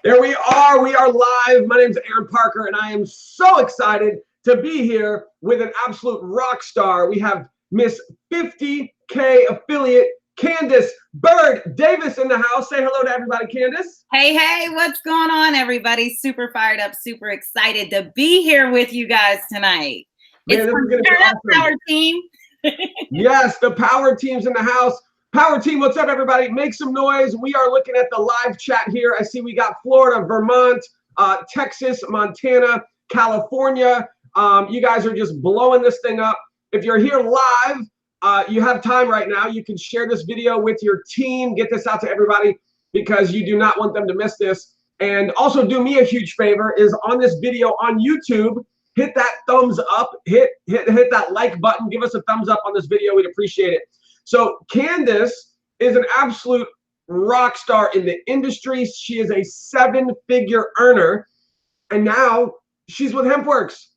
There we are. We are live. My name is Aaron Parker, and I am so excited to be here with an absolute rock star. We have Miss 50K affiliate Candace Byrd Davis in the house. Say hello to everybody, Candace. Hey, what's going on, everybody? Super fired up, super excited to be here with you guys tonight. Man, this is going to be awesome. Power team. Yes, the power team's in the house. Power team, what's up, everybody? Make some noise. We are looking at the live chat here. I see we got Florida, Vermont, Texas, Montana, California. You guys are just blowing this thing up. If you're here live, you have time right now. You can share this video with your team. Get this out to everybody because you do not want them to miss this. And also do me a huge favor is on this video on YouTube, hit that thumbs up, hit that like button. Give us a thumbs up on this video. We'd appreciate it. So Candace is an absolute rock star in the industry. She is a 7-figure earner, and now she's with HempWorks.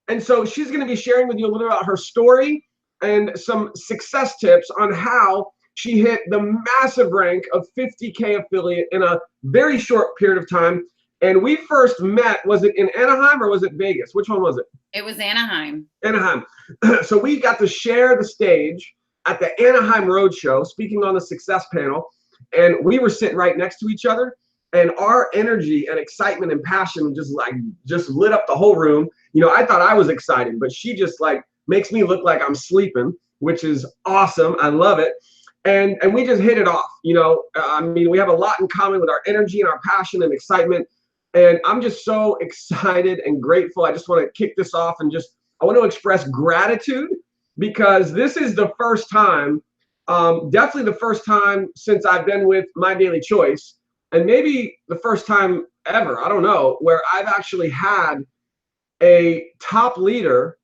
And so she's going to be sharing with you a little about her story and some success tips on how she hit the massive rank of 50K affiliate in a very short period of time. And we first met, was it in Anaheim or was it Vegas? Which one was it? It was Anaheim. Anaheim. So we got to share the stage at the Anaheim Roadshow, speaking on the success panel, and we were sitting right next to each other, and our energy and excitement and passion just lit up the whole room. You know, I thought I was excited, but she just makes me look like I'm sleeping, which is awesome. I love it. And we just hit it off. You know, I mean, we have a lot in common with our energy and our passion and excitement. And I'm just so excited and grateful. I just want to kick this off and I want to express gratitude because this is the first time, definitely the first time since I've been with My Daily Choice, and maybe the first time ever, I don't know, where I've actually had a top leader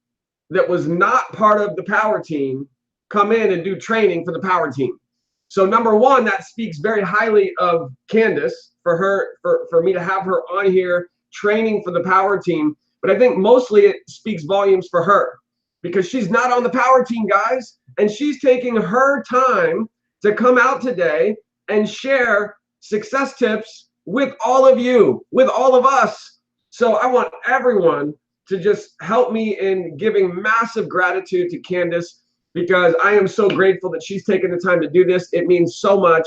that was not part of the power team come in and do training for the power team. So number one, that speaks very highly of Candace for me to have her on here training for the power team. But I think mostly it speaks volumes for her because she's not on the power team, guys. And she's taking her time to come out today and share success tips with all of you, with all of us. So I want everyone to just help me in giving massive gratitude to Candace because I am so grateful that she's taken the time to do this. It means so much.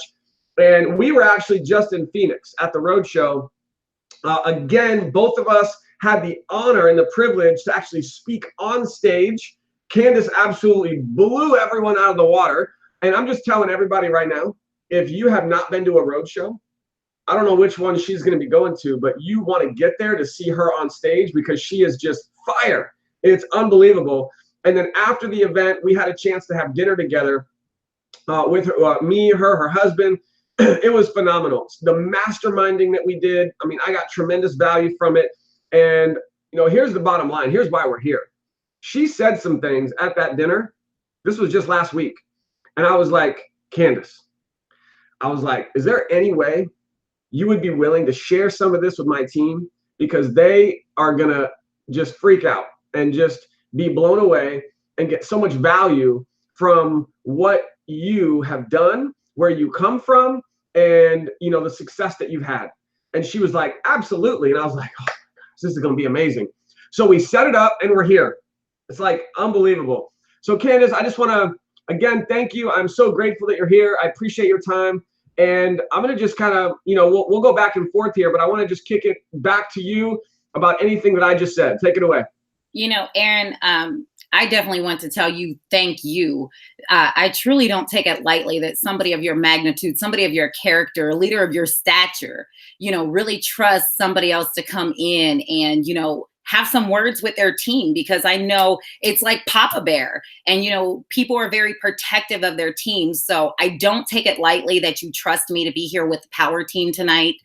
And we were actually just in Phoenix at the Roadshow. Again, both of us had the honor and the privilege to actually speak on stage. Candace absolutely blew everyone out of the water. And I'm just telling everybody right now, if you have not been to a Roadshow, I don't know which one she's going to be going to, but you want to get there to see her on stage because she is just fire. It's unbelievable. And then after the event, we had a chance to have dinner together with her, me, her husband. It was phenomenal. The masterminding that we did, I mean, I got tremendous value from it. And, you know, here's the bottom line. Here's why we're here. She said some things at that dinner. This was just last week. And I was like, Candace, I was like, is there any way you would be willing to share some of this with my team? Because they are going to just freak out and just be blown away and get so much value from what you have done, where you come from, and, you know, the success that you've had. And she was like, absolutely. And I was like, oh, this is going to be amazing. So we set it up and we're here. It's like unbelievable. So Candace, I just want to, again, thank you. I'm so grateful that you're here. I appreciate your time. And I'm going to just kind of, you know, we'll go back and forth here, but I want to just kick it back to you about anything that I just said. Take it away. You know, Aaron, I definitely want to tell you, thank you. I truly don't take it lightly that somebody of your magnitude, somebody of your character, a leader of your stature, you know, really trust somebody else to come in and, you know, have some words with their team, because I know it's like Papa Bear, and, you know, people are very protective of their teams. So I don't take it lightly that you trust me to be here with the power team tonight.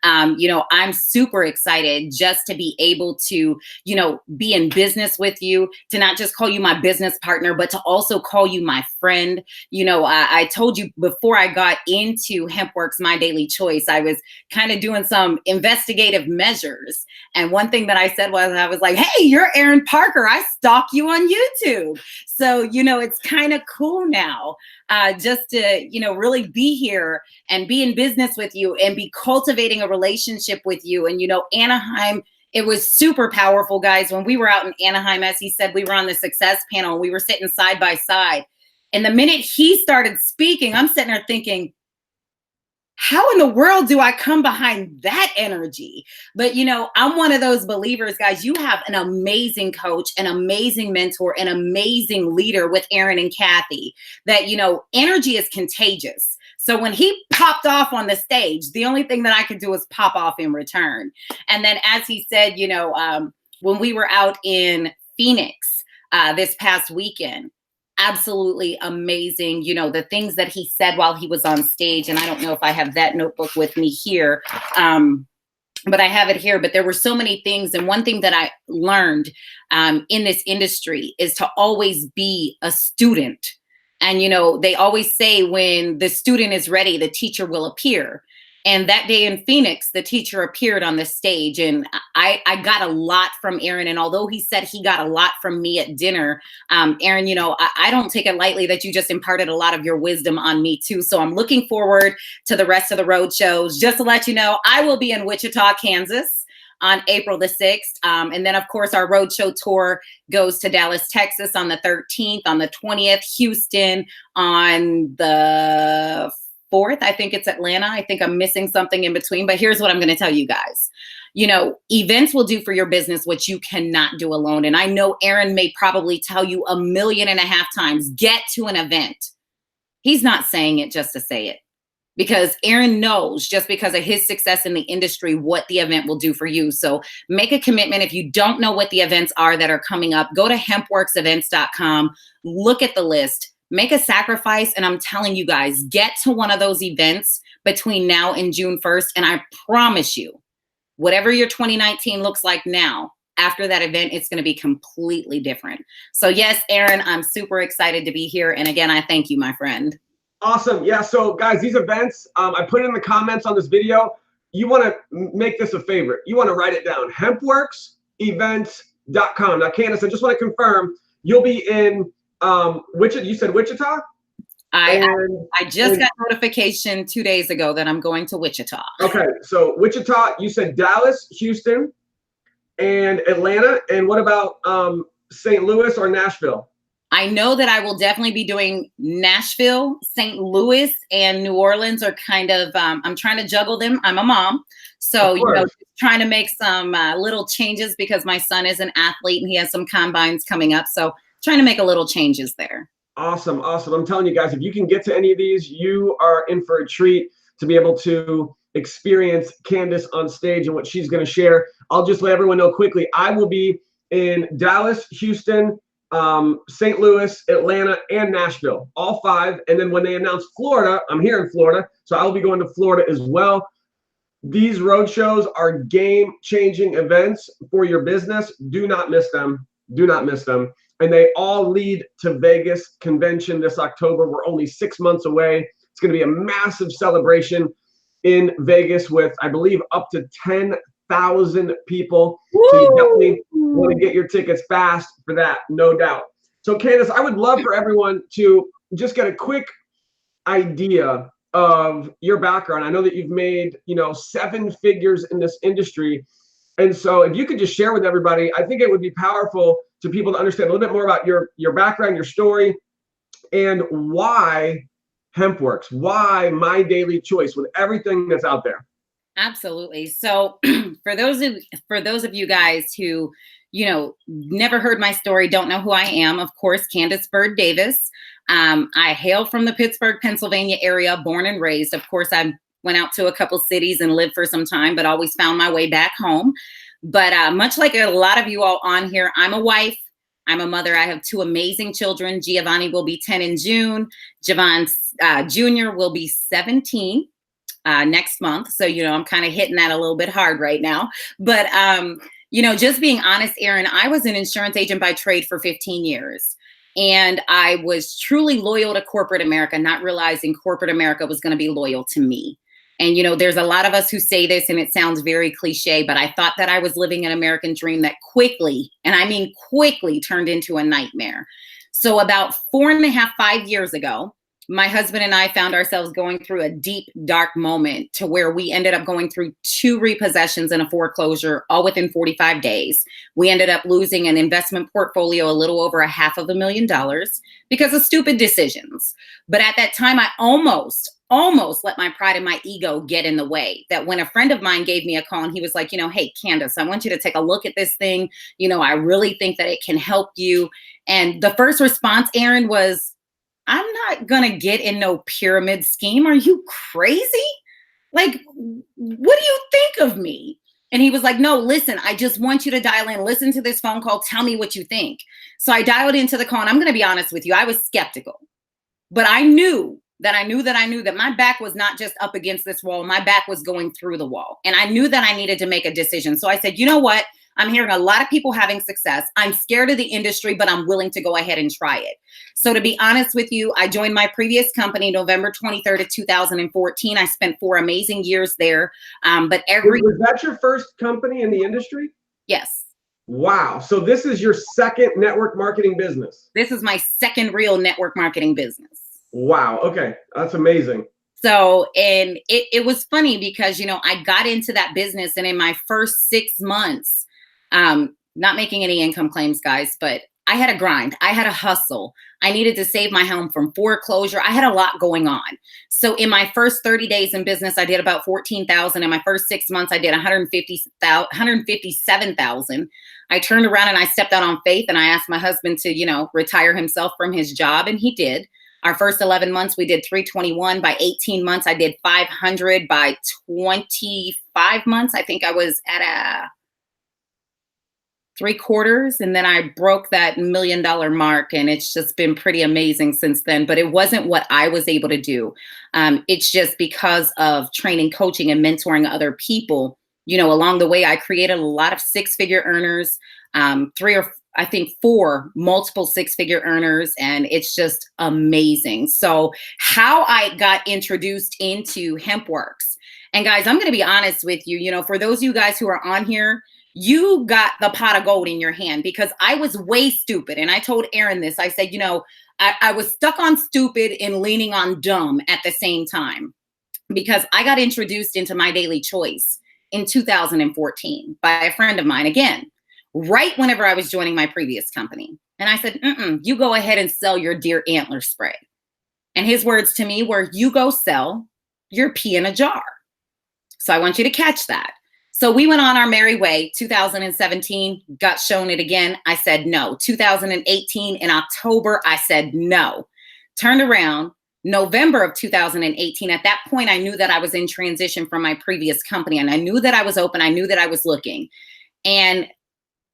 You know, I'm super excited just to be able to, you know, be in business with you, to not just call you my business partner, but to also call you my friend. You know, I told you before I got into HempWorks, My Daily Choice, I was kind of doing some investigative measures. And one thing that I said was, I was like, hey, you're Aaron Parker. I stalk you on YouTube. So, it's kind of cool now just to, really be here and be in business with you and be cultivating a relationship with you. And, Anaheim, it was super powerful, guys. When we were out in Anaheim, as he said, we were on the success panel. We were sitting side by side. And the minute he started speaking, I'm sitting there thinking, how in the world do I come behind that energy? But, I'm one of those believers, guys. You have an amazing coach, an amazing mentor, an amazing leader with Aaron and Kathy that, energy is contagious. So when he popped off on the stage, the only thing that I could do was pop off in return. And then, as he said, when we were out in Phoenix this past weekend, absolutely amazing. The things that he said while he was on stage. And I don't know if I have that notebook with me here, but I have it here. But there were so many things. And one thing that I learned in this industry is to always be a student. And, they always say when the student is ready, the teacher will appear. And that day in Phoenix, the teacher appeared on the stage, and I got a lot from Aaron. And although he said he got a lot from me at dinner, Aaron, I don't take it lightly that you just imparted a lot of your wisdom on me too. So I'm looking forward to the rest of the road shows. Just to let you know, I will be in Wichita, Kansas on April the 6th. And then, of course, our roadshow tour goes to Dallas, Texas on the 13th, on the 20th, Houston on the 4th. I think it's Atlanta. I think I'm missing something in between, but here's what I'm going to tell you guys. Events will do for your business what you cannot do alone. And I know Aaron may probably tell you 1.5 million times, get to an event. He's not saying it just to say it, because Aaron knows, just because of his success in the industry, what the event will do for you. So make a commitment. If you don't know what the events are that are coming up, go to hempworksevents.com, look at the list, make a sacrifice. And I'm telling you guys, get to one of those events between now and June 1st. And I promise you, whatever your 2019 looks like now, after that event, it's going to be completely different. So yes, Aaron, I'm super excited to be here. And again, I thank you, my friend. Awesome. Yeah. So guys, these events, I put it in the comments on this video. You want to make this a favorite. You want to write it down. hempworksevents.com. Now, Candace, I just want to confirm you'll be in Wichita. You said Wichita? I just got notification 2 days ago that I'm going to Wichita. Okay. So Wichita, you said Dallas, Houston, and Atlanta. And what about St. Louis or Nashville? I know that I will definitely be doing Nashville, St. Louis, and New Orleans are kind of, I'm trying to juggle them. I'm a mom. So, trying to make some little changes because my son is an athlete and he has some combines coming up. So trying to make a little changes there. Awesome. Awesome. I'm telling you guys, if you can get to any of these, you are in for a treat to be able to experience Candace on stage and what she's going to share. I'll just let everyone know quickly. I will be in Dallas, Houston, St. Louis, Atlanta, and Nashville, all 5. And then when they announce Florida, I'm here in Florida, so I'll be going to Florida as well. These road shows are game-changing events for your business. Do not miss them. Do not miss them. And they all lead to Vegas convention this October. We're only 6 months away. It's going to be a massive celebration in Vegas with, I believe, up to 10,000 people. Woo! So you definitely want to get your tickets fast for that, no doubt. So Candace, I would love for everyone to just get a quick idea of your background. I know that you've made, 7 figures in this industry. And so if you could just share with everybody, I think it would be powerful to people to understand a little bit more about your background, your story, and why HempWorks, why My Daily Choice with everything that's out there. Absolutely. So for those of you guys who, never heard my story, don't know who I am, of course, Candace Byrd Davis. I hail from the Pittsburgh, Pennsylvania area, born and raised. Of course, I went out to a couple cities and lived for some time, but always found my way back home. But much like a lot of you all on here, I'm a wife. I'm a mother. I have 2 amazing children. Giovanni will be 10 in June. Javon Jr. will be 17 next month. So, I'm kind of hitting that a little bit hard right now. But, just being honest, Aaron, I was an insurance agent by trade for 15 years. And I was truly loyal to corporate America, not realizing corporate America was going to be loyal to me. And, there's a lot of us who say this and it sounds very cliche, but I thought that I was living an American dream, that quickly, and I mean quickly, turned into a nightmare. So about 4.5, 5 years ago, my husband and I found ourselves going through a deep, dark moment to where we ended up going through 2 repossessions and a foreclosure all within 45 days. We ended up losing an investment portfolio a little over $500,000 because of stupid decisions. But at that time, I almost let my pride and my ego get in the way. That when a friend of mine gave me a call and he was like, hey, Candace, I want you to take a look at this thing. I really think that it can help you. And the first response, Aaron, was, I'm not going to get in no pyramid scheme. Are you crazy? Like, what do you think of me? And he was like, no, listen, I just want you to dial in, listen to this phone call. Tell me what you think. So I dialed into the call, and I'm going to be honest with you. I was skeptical, but I knew that my back was not just up against this wall. My back was going through the wall. And I knew that I needed to make a decision. So I said, you know what? I'm hearing a lot of people having success. I'm scared of the industry, but I'm willing to go ahead and try it. So to be honest with you, I joined my previous company November 23rd of 2014. I spent 4 amazing years there. Was that your first company in the industry? Yes. Wow. So this is your second network marketing business. This is my second real network marketing business. Wow. Okay. That's amazing. So, and it was funny because, I got into that business, and in my first 6 months, not making any income claims, guys, but I had a grind. I had a hustle. I needed to save my home from foreclosure. I had a lot going on. So in my first 30 days in business, I did about 14,000. In my first 6 months, I did 157,000. I turned around and I stepped out on faith, and I asked my husband to, retire himself from his job. And he did. Our first 11 months, we did 321. By 18 months, I did 500. By 25 months, I think I was at a 3/4. And then I broke that $1 million mark, and it's just been pretty amazing since then. But it wasn't what I was able to do. It's just because of training, coaching, and mentoring other people. Along the way, I created a lot of 6-figure earners, 4 multiple 6-figure earners, and it's just amazing. So how I got introduced into HempWorks, and guys, I'm going to be honest with you, for those of you guys who are on here, you got the pot of gold in your hand, because I was way stupid. And I told Aaron this, I said, I was stuck on stupid and leaning on dumb at the same time, because I got introduced into My Daily Choice in 2014 by a friend of mine, again, right whenever I was joining my previous company. And I said, you go ahead and sell your deer antler spray. And his words to me were, you go sell your pee in a jar. So I want you to catch that. So we went on our merry way. 2017, got shown it again. I said no. 2018, in October, I said no. Turned around, November of 2018. At that point, I knew that I was in transition from my previous company, and I knew that I was open. I knew that I was looking. And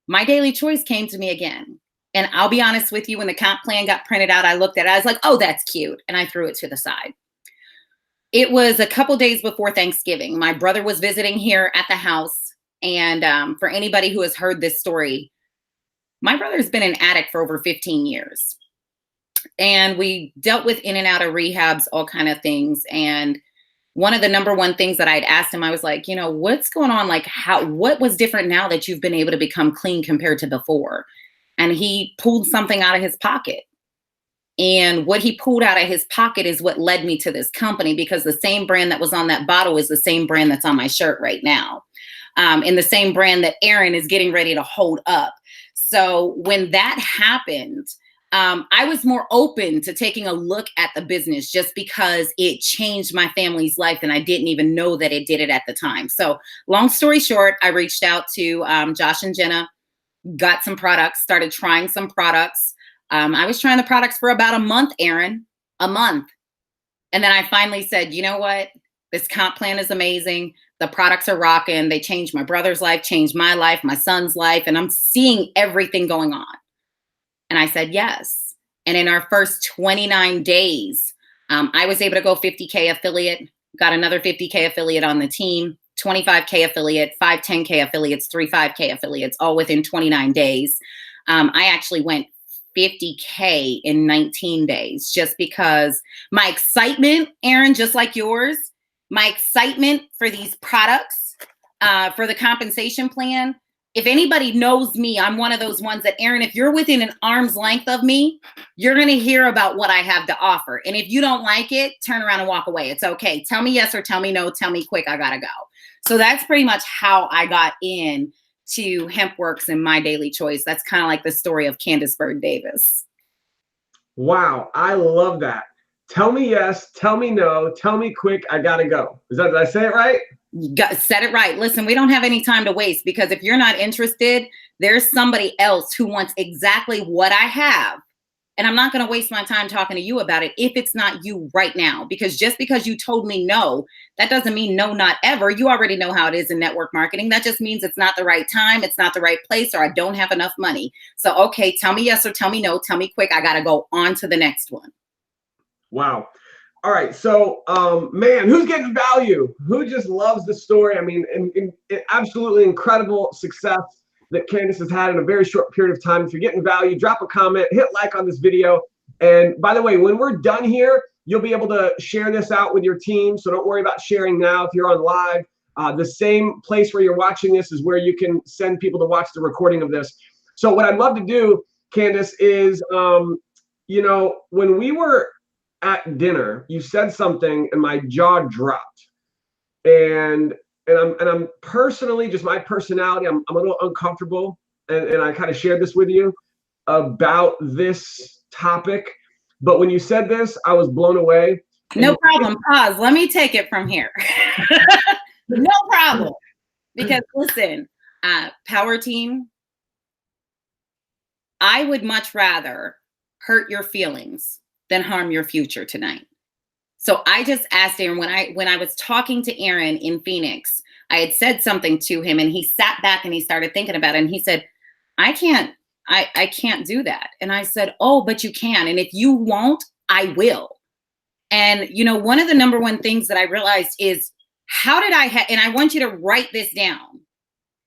My Daily Choice came to me again. And I'll be honest with you, when the comp plan got printed out, I looked at it, I was like, oh, that's cute. And I threw it to the side. It was a couple days before Thanksgiving. My brother was visiting here at the house. And for anybody who has heard this story, my brother's been an addict for over 15 years. And we dealt with in and out of rehabs, all kind of things. And one of the number one things that I'd asked him, I was like, what's going on? Like, what was different now that you've been able to become clean compared to before? And he pulled something out of his pocket. And what he pulled out of his pocket is what led me to this company, because the same brand that was on that bottle is the same brand that's on my shirt right now. And the same brand that Aaron is getting ready to hold up. So when that happened, I was more open to taking a look at the business, just because it changed my family's life, and I didn't even know that it did it at the time. So long story short, I reached out to Josh and Jenna, got some products, started trying some products. I was trying the products for about a month, Aaron, a month. And then I finally said, you know what? This comp plan is amazing. The products are rocking. They changed my brother's life, changed my life, my son's life, and I'm seeing everything going on. And I said, yes. And in our first 29 days, I was able to go 50K affiliate, got another 50K affiliate on the team, 25K affiliate, 5 10K affiliates, 3 5K affiliates, all within 29 days. I actually went 50K in 19 days, just because my excitement, Aaron, just like yours, my excitement for these products, for the compensation plan, If anybody knows me, I'm one of those ones that, Aaron, if you're within an arm's length of me, you're going to hear about what I have to offer. And if you don't like it, turn around and walk away. It's okay. Tell me yes or tell me no. Tell me quick. I got to go. So that's pretty much how I got in to HempWorks and My Daily Choice. That's kind of like the story of Candace Byrd Davis. Wow. I love that. Tell me yes, tell me no, tell me quick, I got to go. Did I say it right? You said it right. Listen, we don't have any time to waste, because if you're not interested, there's somebody else who wants exactly what I have. And I'm not going to waste my time talking to you about it if it's not you right now, because just because you told me no, that doesn't mean no, not ever. You already know how it is in network marketing. That just means it's not the right time. It's not the right place, or I don't have enough money. So, okay, tell me yes or tell me no. Tell me quick. I got to go on to the next one. Wow. All right. So, man, who's getting value? Who just loves the story? I mean, absolutely incredible success that Candace has had in a very short period of time. If you're getting value, drop a comment, hit like on this video. And by the way, when we're done here, you'll be able to share this out with your team. So don't worry about sharing now if you're on live. The same place where you're watching this is where you can send people to watch the recording of this. So what I'd love to do, Candace, is, when we were at dinner, you said something and my jaw dropped. And I'm personally, just my personality, I'm a little uncomfortable. And I kind of shared this with you about this topic. But when you said this, I was blown away. No problem. Pause. Let me take it from here. No problem. Because listen, power team, I would much rather hurt your feelings than harm your future tonight. So I just asked Aaron, when I was talking to Aaron in Phoenix, I had said something to him and he sat back and he started thinking about it. And he said, I can't do that. And I said, oh, but you can. And if you won't, I will. And, one of the number one things that I realized is, how did and I want you to write this down.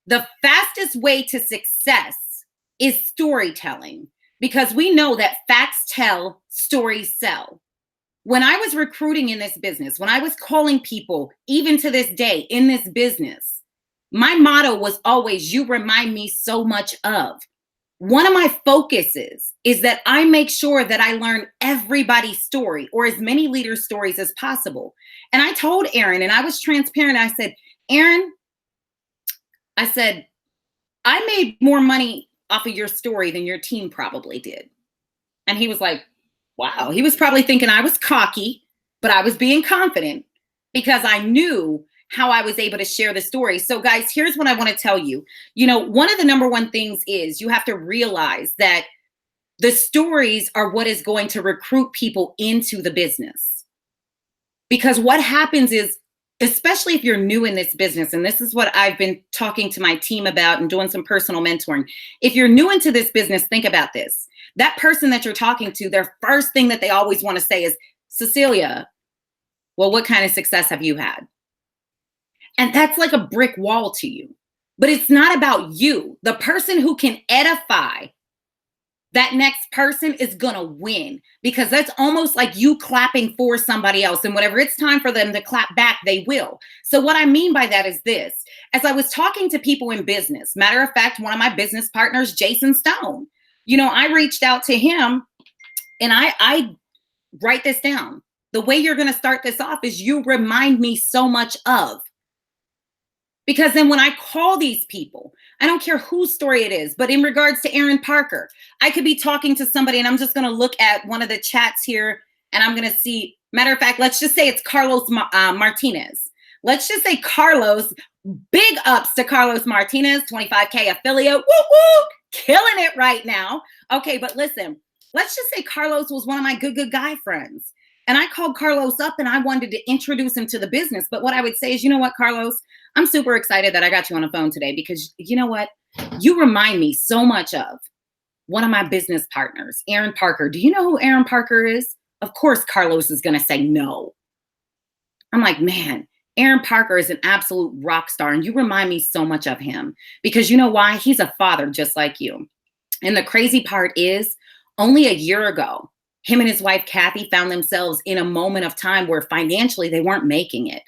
The fastest way to success is storytelling, because we know that facts tell, stories sell. When I was recruiting in this business, when I was calling people, even to this day in this business, my motto was always, you remind me so much of. One of my focuses is that I make sure that I learn everybody's story, or as many leaders' stories as possible. And I told Aaron, and I was transparent. I said, Aaron, I made more money off of your story than your team probably did. And he was like, wow. He was probably thinking I was cocky, but I was being confident because I knew how I was able to share the story. So guys, here's what I want to tell you. One of the number one things is you have to realize that the stories are what is going to recruit people into the business. Because what happens is, especially if you're new in this business, and this is what I've been talking to my team about and doing some personal mentoring. If you're new into this business, think about this. That person that you're talking to, their first thing that they always want to say is, Cecilia, well, what kind of success have you had? And that's like a brick wall to you. But it's not about you. The person who can edify that next person is going to win, because that's almost like you clapping for somebody else. And whenever it's time for them to clap back, they will. So what I mean by that is this. As I was talking to people in business, matter of fact, one of my business partners, Jason Stone, I reached out to him and I write this down. The way you're going to start this off is, you remind me so much of. Because then when I call these people, I don't care whose story it is, but in regards to Aaron Parker, I could be talking to somebody and I'm just going to look at one of the chats here and I'm going to see, matter of fact, let's just say it's Carlos Martinez. Let's just say Carlos, big ups to Carlos Martinez, 25K affiliate, woo woo, killing it right now. Okay, but listen, let's just say Carlos was one of my good guy friends. And I called Carlos up and I wanted to introduce him to the business. But what I would say is, you know what, Carlos, I'm super excited that I got you on the phone today, because you know what? You remind me so much of one of my business partners, Aaron Parker. Do you know who Aaron Parker is? Of course, Carlos is going to say no. I'm like, man, Aaron Parker is an absolute rock star. And you remind me so much of him, because you know why? He's a father just like you. And the crazy part is, only a year ago, him and his wife, Kathy, found themselves in a moment of time where financially they weren't making it.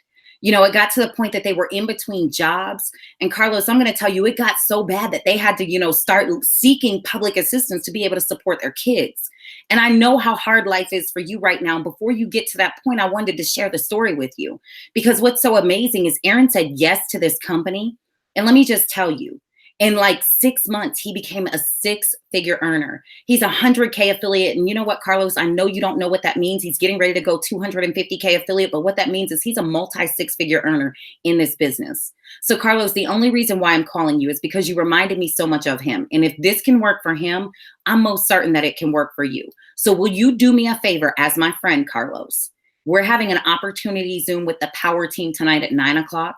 You know, it got to the point that they were in between jobs. And Carlos, I'm going to tell you, it got so bad that they had to, you know, start seeking public assistance to be able to support their kids. And I know how hard life is for you right now. Before you get to that point, I wanted to share the story with you, because what's so amazing is Aaron said yes to this company. And let me just tell you, in like 6 months, he became a 6-figure earner. He's a 100K affiliate. And you know what, Carlos, I know you don't know what that means. He's getting ready to go 250K affiliate. But what that means is he's a multi-6-figure earner in this business. So Carlos, the only reason why I'm calling you is because you reminded me so much of him. And if this can work for him, I'm most certain that it can work for you. So will you do me a favor as my friend, Carlos? We're having an opportunity Zoom with the Power Team tonight at 9 o'clock.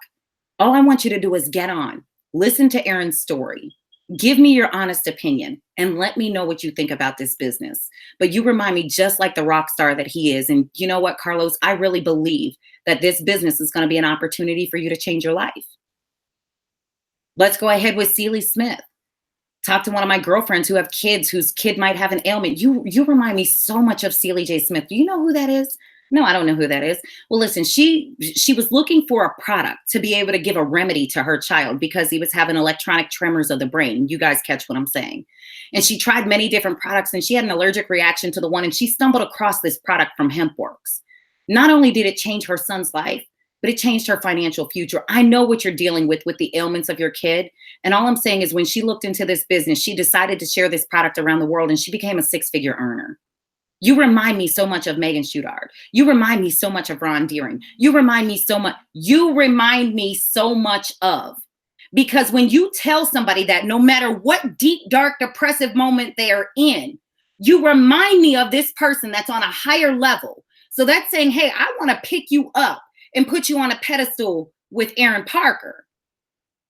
All I want you to do is get on. Listen to Aaron's story. Give me your honest opinion and let me know what you think about this business. But you remind me just like the rock star that he is. And you know what, Carlos, I really believe that this business is going to be an opportunity for you to change your life. Let's go ahead with Celie Smith. Talk to one of my girlfriends who have kids whose kid might have an ailment. You remind me so much of Celie J. Smith. Do you know who that is? No, I don't know who that is. Well, listen, she was looking for a product to be able to give a remedy to her child because he was having electronic tremors of the brain. You guys catch what I'm saying? And she tried many different products and she had an allergic reaction to the one, and she stumbled across this product from HempWorks. Not only did it change her son's life, but it changed her financial future. I know what you're dealing with the ailments of your kid. And all I'm saying is when she looked into this business, she decided to share this product around the world and she became a 6-figure earner. You remind me so much of Megan Shudard. You remind me so much of Ron Deering. You remind me so much of, because when you tell somebody that no matter what deep, dark, depressive moment they're in, you remind me of this person that's on a higher level. So that's saying, hey, I want to pick you up and put you on a pedestal with Aaron Parker.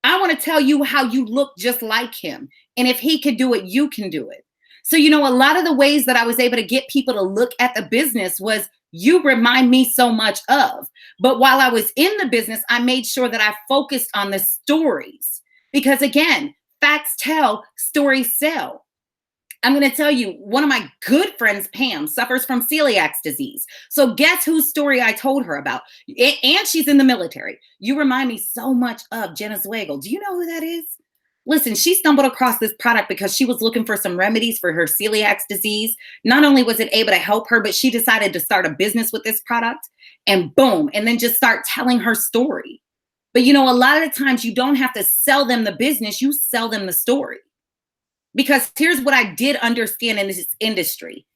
I want to tell you how you look just like him. And if he could do it, you can do it. So, you know, a lot of the ways that I was able to get people to look at the business was you remind me so much of. But while I was in the business, I made sure that I focused on the stories. Because again, facts tell, stories sell. I'm going to tell you, one of my good friends, Pam, suffers from celiac disease. So guess whose story I told her about? And she's in the military. You remind me so much of Jenna Zweigel. Do you know who that is? Listen, she stumbled across this product because she was looking for some remedies for her celiac disease. Not only was it able to help her, but she decided to start a business with this product and boom, and then just start telling her story. But you know, a lot of the times you don't have to sell them the business, you sell them the story. Because here's what I did understand in this industry.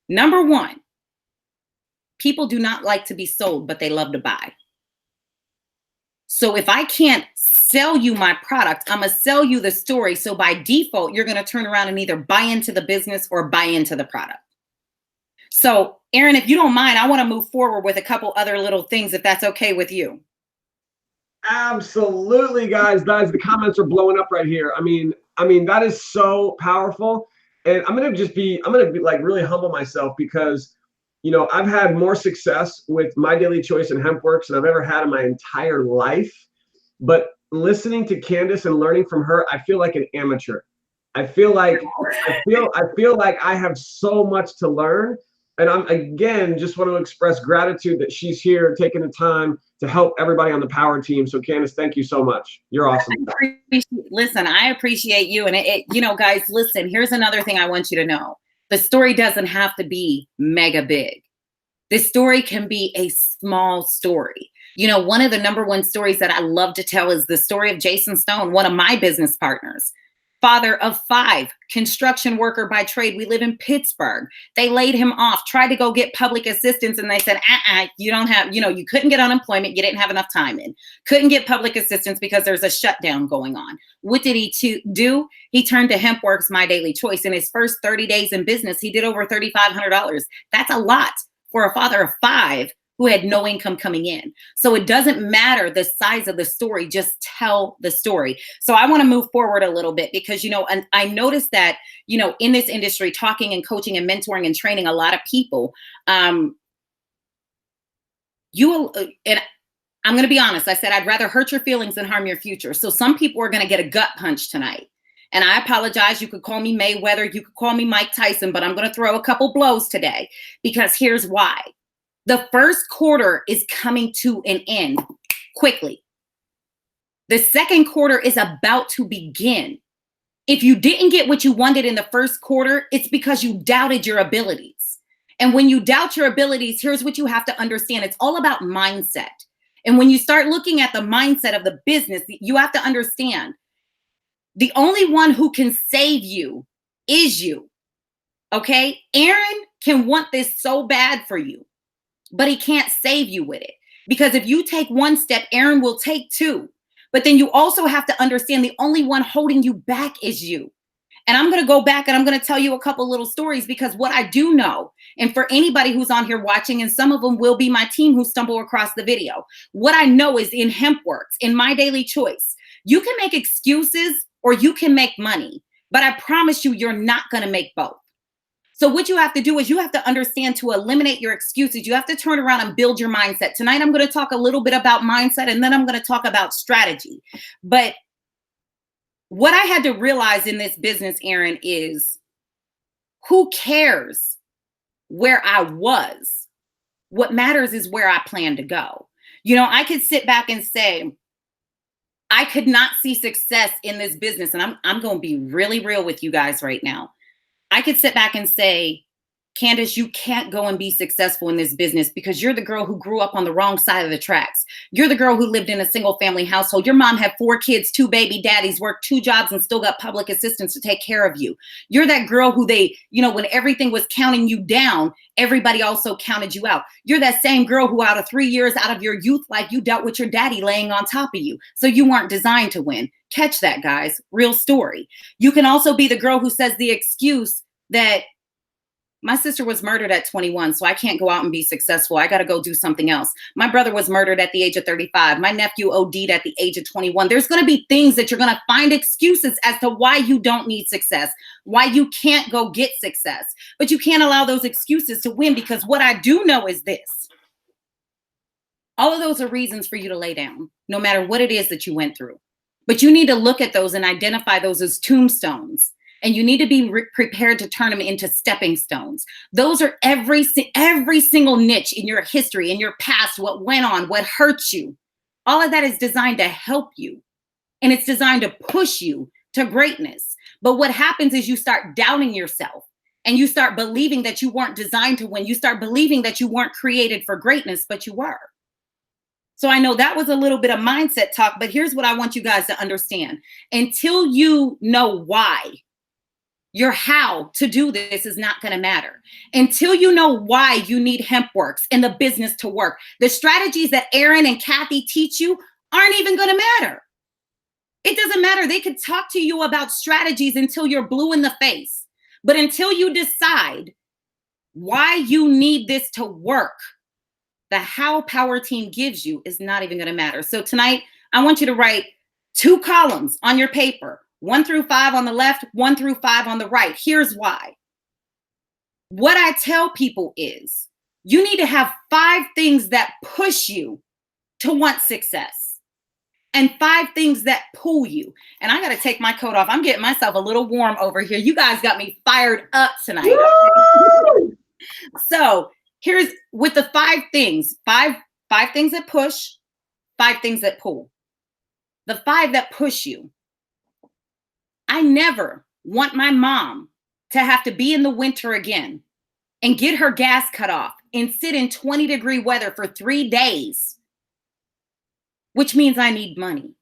Number one, people do not like to be sold, but they love to buy. So if I can't sell you my product, I'm going to sell you the story. So by default, you're going to turn around and either buy into the business or buy into the product. So Aaron, if you don't mind, I want to move forward with a couple other little things, if that's okay with you. Absolutely, guys. The comments are blowing up right here. I mean, that is so powerful. And I'm going to be like really humble myself because, you know, I've had more success with My Daily Choice and HempWorks than I've ever had in my entire life. But listening to Candace and learning from her, I feel like an amateur. I feel like I have so much to learn. And I'm, again, just want to express gratitude that she's here taking the time to help everybody on the Power Team. So Candace, thank you so much. You're awesome. I appreciate you. And you know, guys, listen, here's another thing I want you to know. The story doesn't have to be mega big. This story can be a small story. You know, one of the number one stories that I love to tell is the story of Jason Stone, one of my business partners. Father of 5, construction worker by trade. We live in Pittsburgh. They laid him off, tried to go get public assistance. And they said, you don't have, you know, you couldn't get unemployment. You didn't have enough time in. Couldn't get public assistance because there's a shutdown going on. What did he do? He turned to HempWorks, My Daily Choice. In his first 30 days in business, he did over $3,500. That's a lot for a father of 5 who had no income coming in. So it doesn't matter the size of the story, just tell the story. So I want to move forward a little bit because, you know, and I noticed that, you know, in this industry, talking and coaching and mentoring and training a lot of people, and I'm going to be honest, I said, I'd rather hurt your feelings than harm your future. So some people are going to get a gut punch tonight. And I apologize. You could call me Mayweather. You could call me Mike Tyson, but I'm going to throw a couple blows today because here's why. The first quarter is coming to an end. quickly. The second quarter is about to begin. If you didn't get what you wanted in the first quarter, it's because you doubted your abilities. And when you doubt your abilities, here's what you have to understand. It's all about mindset. And when you start looking at the mindset of the business, you have to understand the only one who can save you is you. Okay? Aaron can want this so bad for you, but he can't save you with it. Because if you take one step, Aaron will take two. But then you also have to understand the only one holding you back is you. And I'm going to go back and I'm going to tell you a couple little stories, because what I do know, and for anybody who's on here watching, and some of them will be my team who stumble across the video, what I know is in HempWorks, in My Daily Choice, you can make excuses or you can make money, but I promise you, you're not going to make both. So what you have to do is you have to understand to eliminate your excuses. You have to turn around and build your mindset. Tonight, I'm going to talk a little bit about mindset, and then I'm going to talk about strategy. But what I had to realize in this business, Aaron, is who cares where I was? What matters is where I plan to go. You know, I could sit back and say, I could not see success in this business. And I'm going to be really real with you guys right now. I could sit back and say, Candace, you can't go and be successful in this business because you're the girl who grew up on the wrong side of the tracks. You're the girl who lived in a single family household. Your mom had 4 kids, 2 baby daddies, worked 2 jobs, and still got public assistance to take care of you. You're that girl who they, you know, when everything was counting you down, everybody also counted you out. You're that same girl who out of 3 years out of your youth life, you dealt with your daddy laying on top of you. So you weren't designed to win. Catch that, guys. Real story. You can also be the girl who says the excuse that my sister was murdered at 21, so I can't go out and be successful. I got to go do something else. My brother was murdered at the age of 35. My nephew OD'd at the age of 21. There's going to be things that you're going to find excuses as to why you don't need success, why you can't go get success. But you can't allow those excuses to win, because what I do know is this. All of those are reasons for you to lay down, no matter what it is that you went through. But you need to look at those and identify those as tombstones. And you need to be prepared to turn them into stepping stones. Those are every single niche in your history, in your past, what went on, what hurt you. All of that is designed to help you. And it's designed to push you to greatness. But what happens is you start doubting yourself, and you start believing that you weren't designed to win. You start believing that you weren't created for greatness, but you were. So I know that was a little bit of mindset talk, but here's what I want you guys to understand. Until you know why, your how to do this is not going to matter. Until you know why you need HempWorks and the business to work, the strategies that Aaron and Kathy teach you aren't even going to matter. It doesn't matter. They could talk to you about strategies until you're blue in the face. But until you decide why you need this to work, the how Power Team gives you is not even going to matter. So tonight, I want you to write 2 columns on your paper. 1 through 5 on the left, 1 through 5 on the right. Here's why. What I tell people is you need to have 5 things that push you to want success, and 5 things that pull you. And I got to take my coat off. I'm getting myself a little warm over here. You guys got me fired up tonight. So here's with the 5 things, 5 things that push, 5 things that pull. The 5 that push you. I never want my mom to have to be in the winter again and get her gas cut off and sit in 20-degree weather for 3 days, which means I need money.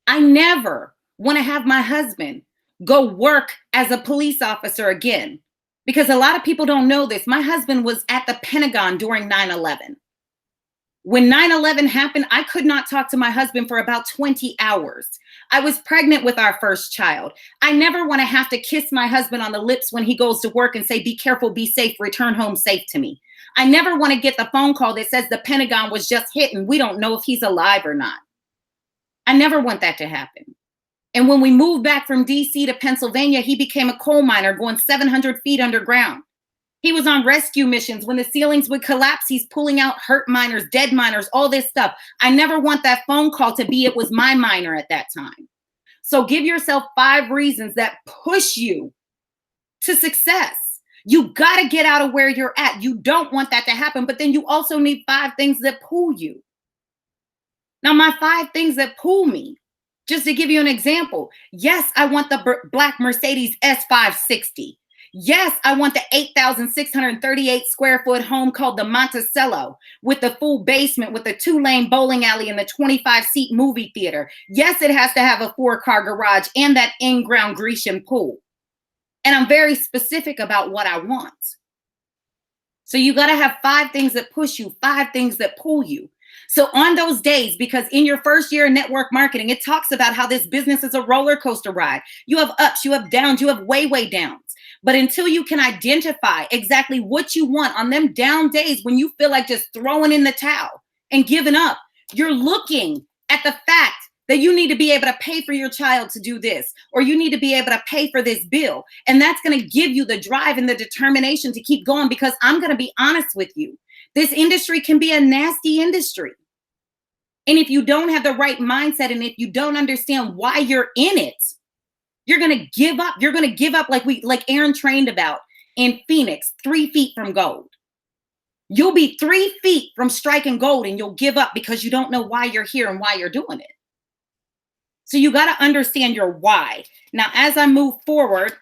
I never want to have my husband go work as a police officer again, because a lot of people don't know this. My husband was at the Pentagon during 9/11. When 9/11 happened, I could not talk to my husband for about 20 hours. I was pregnant with our first child. I never want to have to kiss my husband on the lips when he goes to work and say, be careful, be safe, return home safe to me. I never want to get the phone call that says the Pentagon was just hit and we don't know if he's alive or not. I never want that to happen. And when we moved back from DC to Pennsylvania, he became a coal miner going 700 feet underground. He was on rescue missions. When the ceilings would collapse, he's pulling out hurt miners, dead miners, all this stuff. I never want that phone call to be, it was my miner at that time. So give yourself 5 reasons that push you to success. You got to get out of where you're at. You don't want that to happen, but then you also need 5 things that pull you. Now, my 5 things that pull me, just to give you an example. Yes, I want the black Mercedes S560. Yes, I want the 8,638 square foot home called the Monticello with the full basement, with the 2-lane bowling alley and the 25-seat movie theater. Yes, it has to have a 4-car garage and that in-ground Grecian pool. And I'm very specific about what I want. So you got to have 5 things that push you, 5 things that pull you. So on those days, because in your first year in network marketing, it talks about how this business is a roller coaster ride. You have ups, you have downs, you have way, way downs. But until you can identify exactly what you want on them down days when you feel like just throwing in the towel and giving up, you're looking at the fact that you need to be able to pay for your child to do this, or you need to be able to pay for this bill. And that's going to give you the drive and the determination to keep going, because I'm going to be honest with you. This industry can be a nasty industry. And if you don't have the right mindset, and if you don't understand why you're in it, you're going to give up. You're going to give up like Aaron trained about in Phoenix, 3 feet from gold. You'll be 3 feet from striking gold and you'll give up because you don't know why you're here and why you're doing it. So you got to understand your why. Now, as I move forward,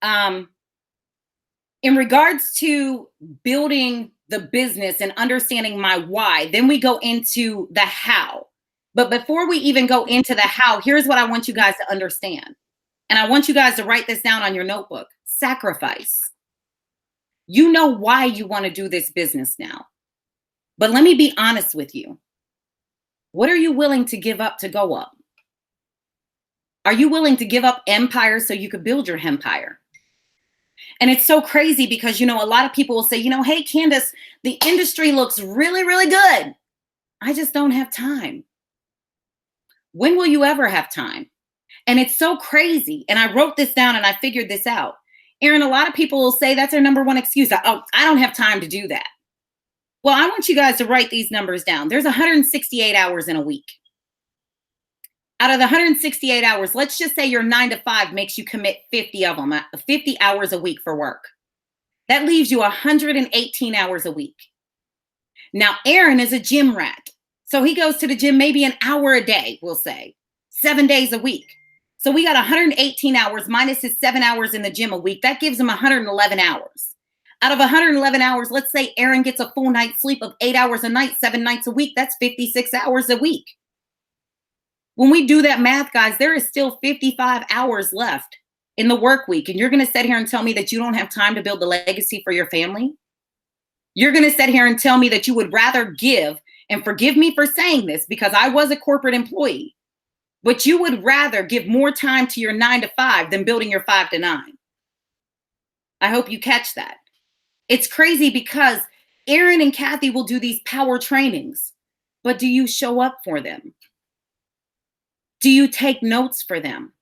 in regards to building the business and understanding my why, then we go into the how. But before we even go into the how, here's what I want you guys to understand. And I want you guys to write this down on your notebook. Sacrifice. You know why you want to do this business now. But let me be honest with you. What are you willing to give up to go up? Are you willing to give up empire so you could build your empire? And it's so crazy because, a lot of people will say, hey, Candace, the industry looks really, really good. I just don't have time. When will you ever have time? And it's so crazy. And I wrote this down and I figured this out. Aaron, a lot of people will say that's their number one excuse. I don't have time to do that. Well, I want you guys to write these numbers down. There's 168 hours in a week. Out of the 168 hours, let's just say your 9 to 5 makes you commit 50 of them, 50 hours a week for work. That leaves you 118 hours a week. Now, Aaron is a gym rat. So he goes to the gym maybe an hour a day, we'll say, 7 days a week. So we got 118 hours minus his 7 hours in the gym a week. That gives him 111 hours. Out of 111 hours, let's say Aaron gets a full night's sleep of 8 hours a night, 7 nights a week. That's 56 hours a week. When we do that math, guys, there is still 55 hours left in the work week. And you're going to sit here and tell me that you don't have time to build the legacy for your family? You're going to sit here and tell me that you would rather give, and forgive me for saying this because I was a corporate employee, but you would rather give more time to your 9 to 5 than building your 5 to 9. I hope you catch that. It's crazy because Aaron and Kathy will do these power trainings, but do you show up for them? Do you take notes for them?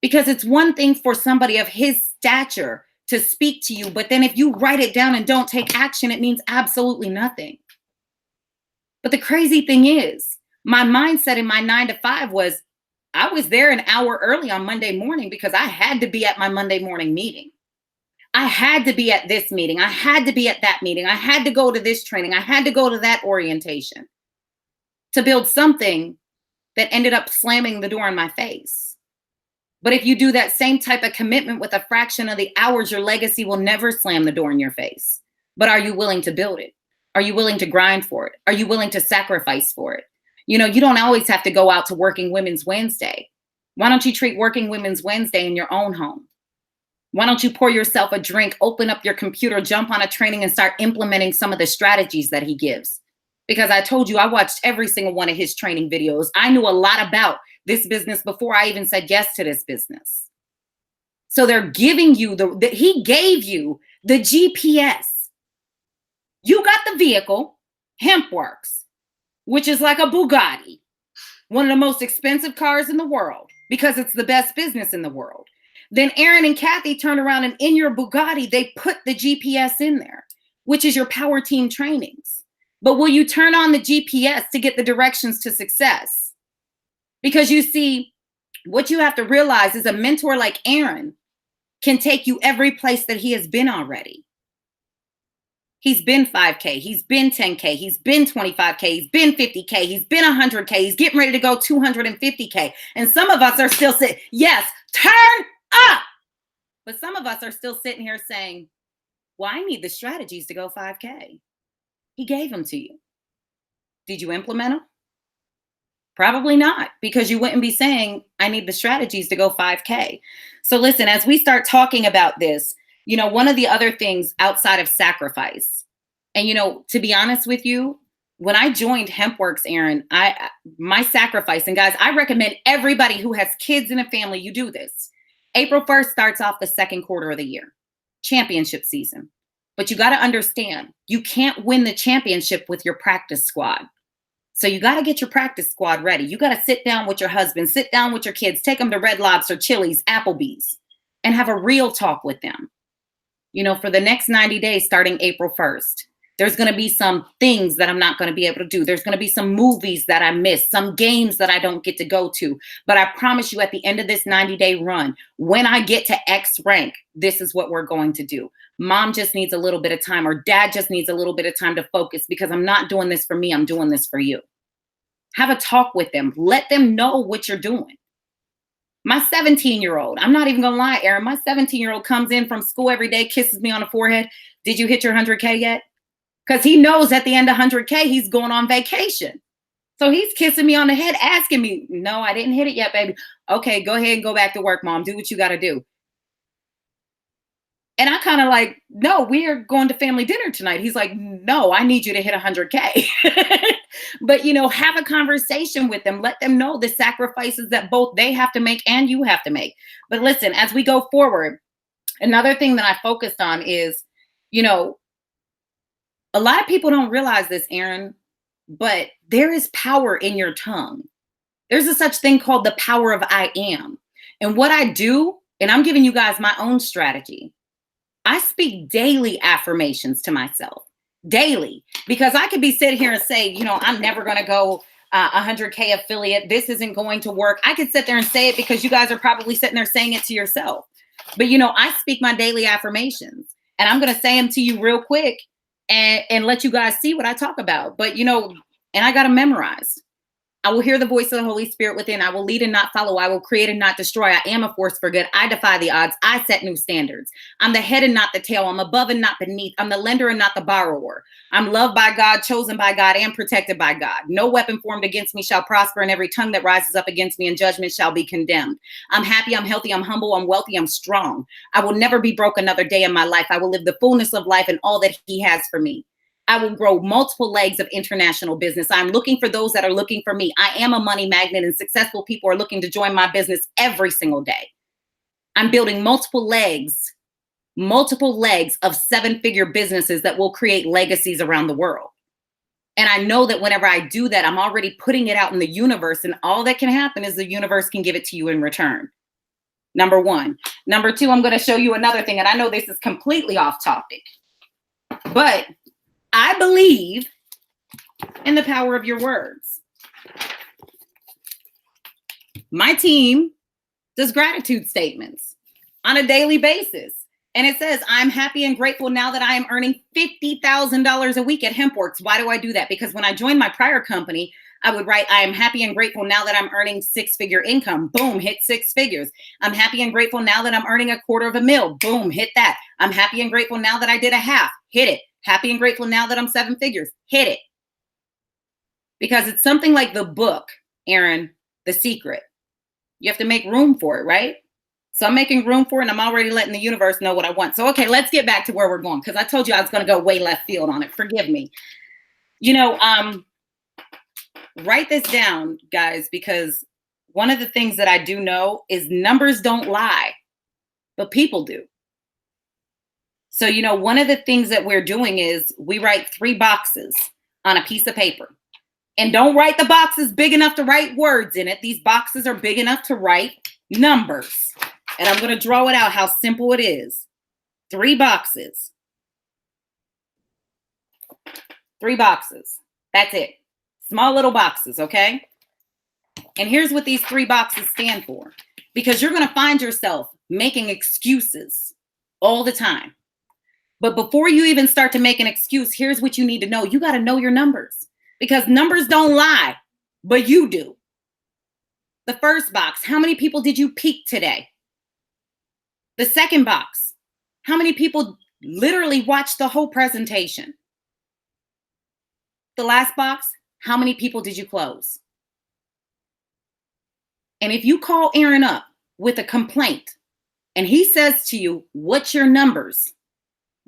Because it's one thing for somebody of his stature to speak to you, but then if you write it down and don't take action, it means absolutely nothing. But the crazy thing is, my mindset in my 9 to 5 was, I was there an hour early on Monday morning because I had to be at my Monday morning meeting. I had to be at this meeting. I had to be at that meeting. I had to go to this training. I had to go to that orientation to build something that ended up slamming the door in my face. But if you do that same type of commitment with a fraction of the hours, your legacy will never slam the door in your face. But are you willing to build it? Are you willing to grind for it? Are you willing to sacrifice for it? You don't always have to go out to Working Women's Wednesday. Why don't you treat Working Women's Wednesday in your own home? Why don't you pour yourself a drink, open up your computer, jump on a training and start implementing some of the strategies that he gives? Because I told you, I watched every single one of his training videos. I knew a lot about this business before I even said yes to this business. So they're giving you he gave you the GPS. You got the vehicle, HempWorks, which is like a Bugatti, one of the most expensive cars in the world because it's the best business in the world. Then Aaron and Kathy turn around and in your Bugatti, they put the GPS in there, which is your power team trainings. But will you turn on the GPS to get the directions to success? Because you see, what you have to realize is a mentor like Aaron can take you every place that he has been already. He's been 5K. He's been 10K. He's been 25K. He's been 50K. He's been 100K. He's getting ready to go 250K. And some of us are still sitting, yes, turn up. But some of us are still sitting here saying, well, I need the strategies to go 5K. He gave them to you. Did you implement them? Probably not, because you wouldn't be saying, I need the strategies to go 5K. So listen, as we start talking about this, you know, one of the other things outside of sacrifice, and, you know, to be honest with you, when I joined HempWorks, Aaron, my sacrifice, and guys, I recommend everybody who has kids in a family, you do this. April 1st starts off the second quarter of the year, championship season. But you got to understand, you can't win the championship with your practice squad. So you got to get your practice squad ready. You got to sit down with your husband, sit down with your kids, take them to Red Lobster, Chili's, Applebee's, and have a real talk with them. You know, for the next 90 days, starting April 1st, there's going to be some things that I'm not going to be able to do. There's going to be some movies that I miss, some games that I don't get to go to. But I promise you, at the end of this 90-day run, when I get to X rank, this is what we're going to do. Mom just needs a little bit of time, or dad just needs a little bit of time to focus, because I'm not doing this for me. I'm doing this for you. Have a talk with them. Let them know what you're doing. My 17-year-old, I'm not even going to lie, Aaron, my 17-year-old comes in from school every day, kisses me on the forehead. Did you hit your 100K yet? Because he knows at the end of 100K, he's going on vacation. So he's kissing me on the head, asking me, no, I didn't hit it yet, baby. Okay, go ahead and go back to work, Mom. Do what you got to do. And I kind of like, no, we are going to family dinner tonight. He's like, no, I need you to hit 100K. But, you know, have a conversation with them. Let them know the sacrifices that both they have to make and you have to make. But listen, as we go forward, another thing that I focused on is, you know, a lot of people don't realize this, Aaron, but there is power in your tongue. There's a such thing called the power of I am. And what I do, and I'm giving you guys my own strategy, I speak daily affirmations to myself, daily, because I could be sitting here and say, you know, I'm never going to go 100K affiliate. This isn't going to work. I could sit there and say it because you guys are probably sitting there saying it to yourself. But, you know, I speak my daily affirmations, and I'm going to say them to you real quick and let you guys see what I talk about. But, you know, and I got to memorize. I will hear the voice of the Holy Spirit within. I will lead and not follow. I will create and not destroy. I am a force for good. I defy the odds. I set new standards. I'm the head and not the tail. I'm above and not beneath. I'm the lender and not the borrower. I'm loved by God, chosen by God, and protected by God. No weapon formed against me shall prosper, and every tongue that rises up against me in judgment shall be condemned. I'm happy. I'm healthy. I'm humble. I'm wealthy. I'm strong. I will never be broke another day in my life. I will live the fullness of life and all that He has for me. I will grow multiple legs of international business. I'm looking for those that are looking for me. I am a money magnet, and successful people are looking to join my business every single day. I'm building multiple legs of seven-figure businesses that will create legacies around the world. And I know that whenever I do that, I'm already putting it out in the universe, and all that can happen is the universe can give it to you in return. Number one. Number two, I'm going to show you another thing, and I know this is completely off topic, but I believe in the power of your words. My team does gratitude statements on a daily basis. And it says, I'm happy and grateful now that I am earning $50,000 a week at HempWorks. Why do I do that? Because when I joined my prior company, I would write, I am happy and grateful now that I'm earning six-figure income. Boom, hit six figures. I'm happy and grateful now that I'm earning $250,000. Boom, hit that. I'm happy and grateful now that I did a half. Hit it. Happy and grateful now that I'm seven figures. Hit it. Because it's something like the book, Aaron, The Secret. You have to make room for it, right? So I'm making room for it, and I'm already letting the universe know what I want. So, okay, let's get back to where we're going, because I told you I was going to go way left field on it. Forgive me. You know, write this down, guys, because one of the things that I do know is numbers don't lie, but people do. So, you know, one of the things that we're doing is we write 3 boxes on a piece of paper. And don't write the boxes big enough to write words in it. These boxes are big enough to write numbers. And I'm going to draw it out how simple it is. 3 boxes. 3 boxes. That's it. Small little boxes, okay? And here's what these 3 boxes stand for. Because you're going to find yourself making excuses all the time. But before you even start to make an excuse, here's what you need to know. You got to know your numbers, because numbers don't lie, but you do. The first box, how many people did you peak today? The second box, how many people literally watched the whole presentation? The last box, how many people did you close? And if you call Aaron up with a complaint and he says to you, what's your numbers?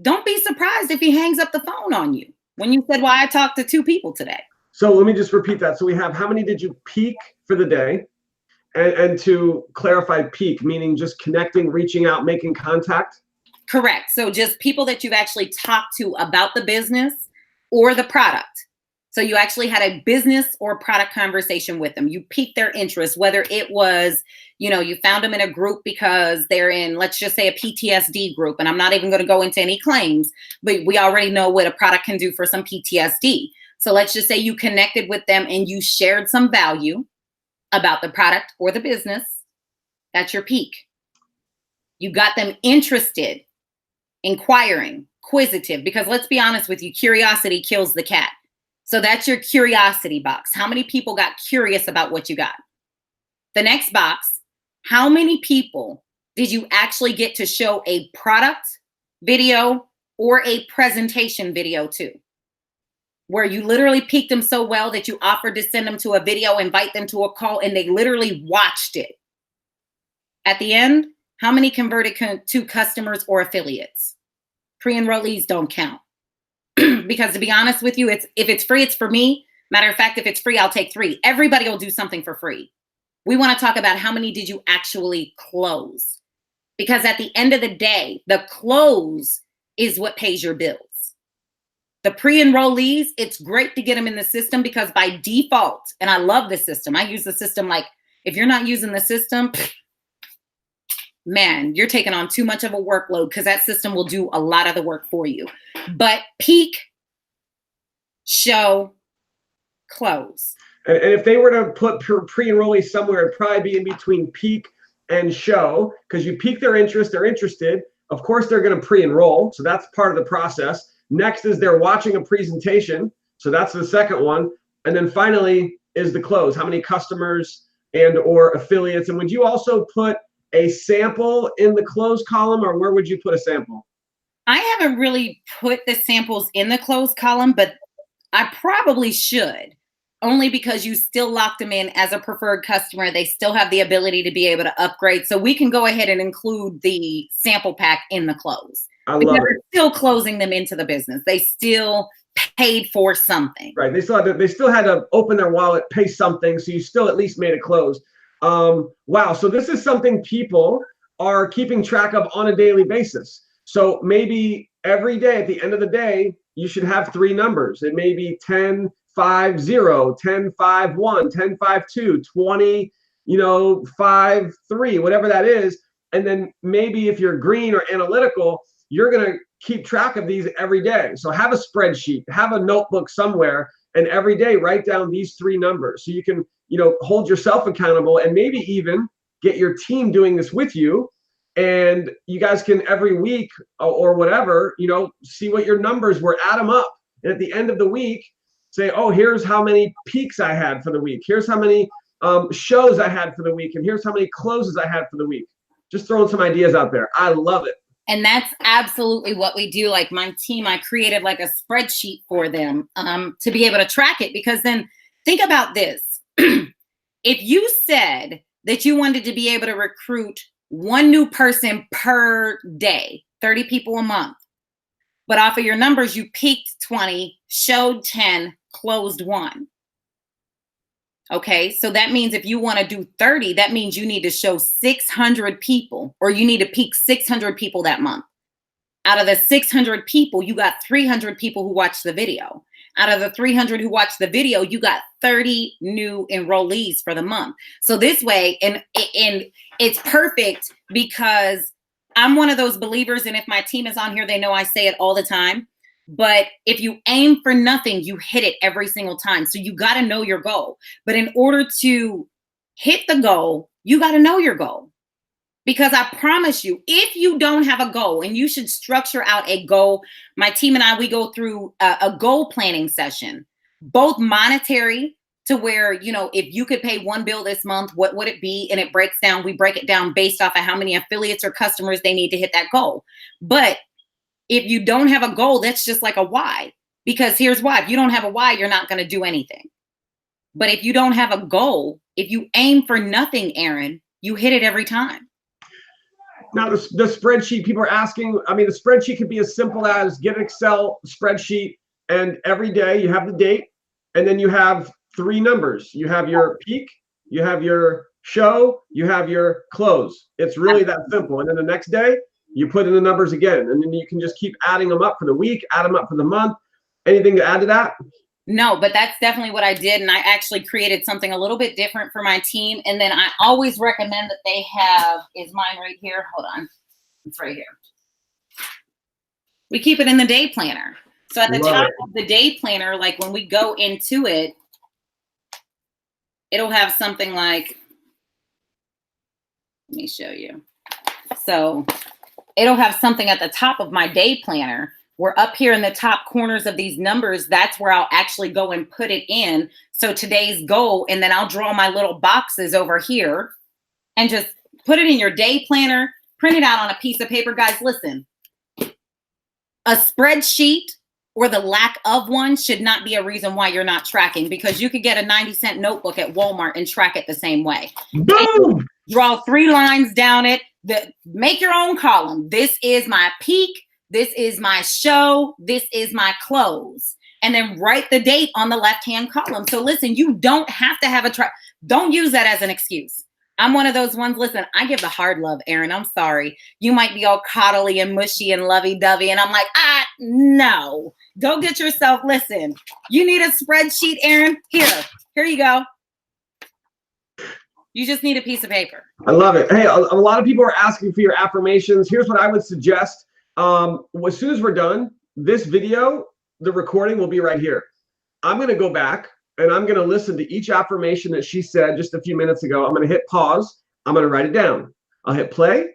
Don't be surprised if he hangs up the phone on you when you said, well, I talked to 2 people today. So let me just repeat that. So we have, how many did you peak for the day? And to clarify, peak, meaning just connecting, reaching out, making contact? Correct. So just people that you've actually talked to about the business or the product. So you actually had a business or product conversation with them. You piqued their interest, whether it was, you found them in a group because they're in, let's just say, a PTSD group. And I'm not even going to go into any claims, but we already know what a product can do for some PTSD. So let's just say you connected with them and you shared some value about the product or the business. That's your peak. You got them interested, inquiring, inquisitive, because let's be honest with you, curiosity kills the cat. So that's your curiosity box. How many people got curious about what you got? The next box, how many people did you actually get to show a product video or a presentation video to? Where you literally piqued them so well that you offered to send them to a video, invite them to a call, and they literally watched it. At the end, how many converted to customers or affiliates? Pre-enrollees don't count. Because to be honest with you, if it's free, it's for me. Matter of fact, if it's free, I'll take 3. Everybody will do something for free. We want to talk about how many did you actually close? Because at the end of the day, the close is what pays your bills. The pre-enrollees, it's great to get them in the system because by default, and I love the system. I use the system like, if you're not using the system, man, you're taking on too much of a workload because that system will do a lot of the work for you. But peak, show, close. And if they were to put pre-enrollees somewhere, it'd probably be in between peak and show, because you pique their interest, they're interested. Of course, they're going to pre-enroll. So that's part of the process. Next is they're watching a presentation. So that's the second one. And then finally is the close. How many customers and or affiliates? And would you also put a sample in the close column, or where would you put a sample? I haven't really put the samples in the close column, but I probably should, only because you still locked them in as a preferred customer. They still have the ability to be able to upgrade. So we can go ahead and include the sample pack in the close. I love it. We're still closing them into the business. They still paid for something. Right. They still had to open their wallet, pay something. So you still at least made a close. Wow. So this is something people are keeping track of on a daily basis. So maybe every day at the end of the day, you should have 3 numbers. It may be 10, 5, 0, 10, 5, 1, 10, 5, 2, 20, 5, 3, whatever that is. And then maybe if you're green or analytical, you're going to keep track of these every day. So have a spreadsheet, have a notebook somewhere, and every day write down these 3 numbers so you can, hold yourself accountable and maybe even get your team doing this with you. And you guys can every week or whatever, see what your numbers were, add them up. And at the end of the week, say, oh, here's how many peaks I had for the week. Here's how many shows I had for the week. And here's how many closes I had for the week. Just throwing some ideas out there. I love it. And that's absolutely what we do. Like my team, I created like a spreadsheet for them to be able to track it. Because then think about this. If you said that you wanted to be able to recruit 1 new person per day, 30 people a month, but off of your numbers, you peaked 20, showed 10, closed 1. Okay, so that means if you want to do 30, that means you need to show 600 people, or you need to peak 600 people that month. Out of the 600 people, you got 300 people who watched the video. Out of the 300 who watched the video, you got 30 new enrollees for the month. So this way, and it's perfect because I'm one of those believers, and if my team is on here, they know I say it all the time. But if you aim for nothing, you hit it every single time. So you got to know your goal. But in order to hit the goal, you got to know your goal. Because I promise you, if you don't have a goal, and you should structure out a goal, my team and I, we go through a goal planning session, both monetary, to where, if you could pay one bill this month, what would it be? And it breaks down, we break it down based off of how many affiliates or customers they need to hit that goal. But if you don't have a goal, that's just like a why. Because here's why: if you don't have a why, you're not going to do anything. But if you don't have a goal, if you aim for nothing, Aaron, you hit it every time. Now, the spreadsheet, people are asking, I mean, the spreadsheet could be as simple as get an Excel spreadsheet, and every day you have the date, and then you have 3 numbers. You have your peak, you have your show, you have your close. It's really that simple. And then the next day, you put in the numbers again, and then you can just keep adding them up for the week, add them up for the month. Anything to add to that? No, but that's definitely what I did. And I actually created something a little bit different for my team. And then I always recommend that they have, is mine right here? Hold on. It's right here. We keep it in the day planner. So at the top of the day planner, like when we go into it, it'll have something like, let me show you. So it'll have something at the top of my day planner. We're up here in the top corners of these numbers. That's where I'll actually go and put it in. So today's goal, and then I'll draw my little boxes over here and just put it in your day planner, print it out on a piece of paper. Guys, listen, a spreadsheet or the lack of one should not be a reason why you're not tracking, because you could get a 90-cent notebook at Walmart and track it the same way. Boom! Draw 3 lines down it. Make your own column. This is my peak. This is my show. This is my close. And then write the date on the left-hand column. So listen, you don't have to have a track. Don't use that as an excuse. I'm one of those ones. Listen, I give the hard love, Aaron. I'm sorry. You might be all coddly and mushy and lovey-dovey. And I'm like, no. Go get yourself. Listen, you need a spreadsheet, Aaron? Here you go. You just need a piece of paper. I love it. Hey, a lot of people are asking for your affirmations. Here's what I would suggest. As soon as we're done, this video, the recording will be right here. I'm going to go back and I'm going to listen to each affirmation that she said just a few minutes ago. I'm going to hit pause. I'm going to write it down. I'll hit play,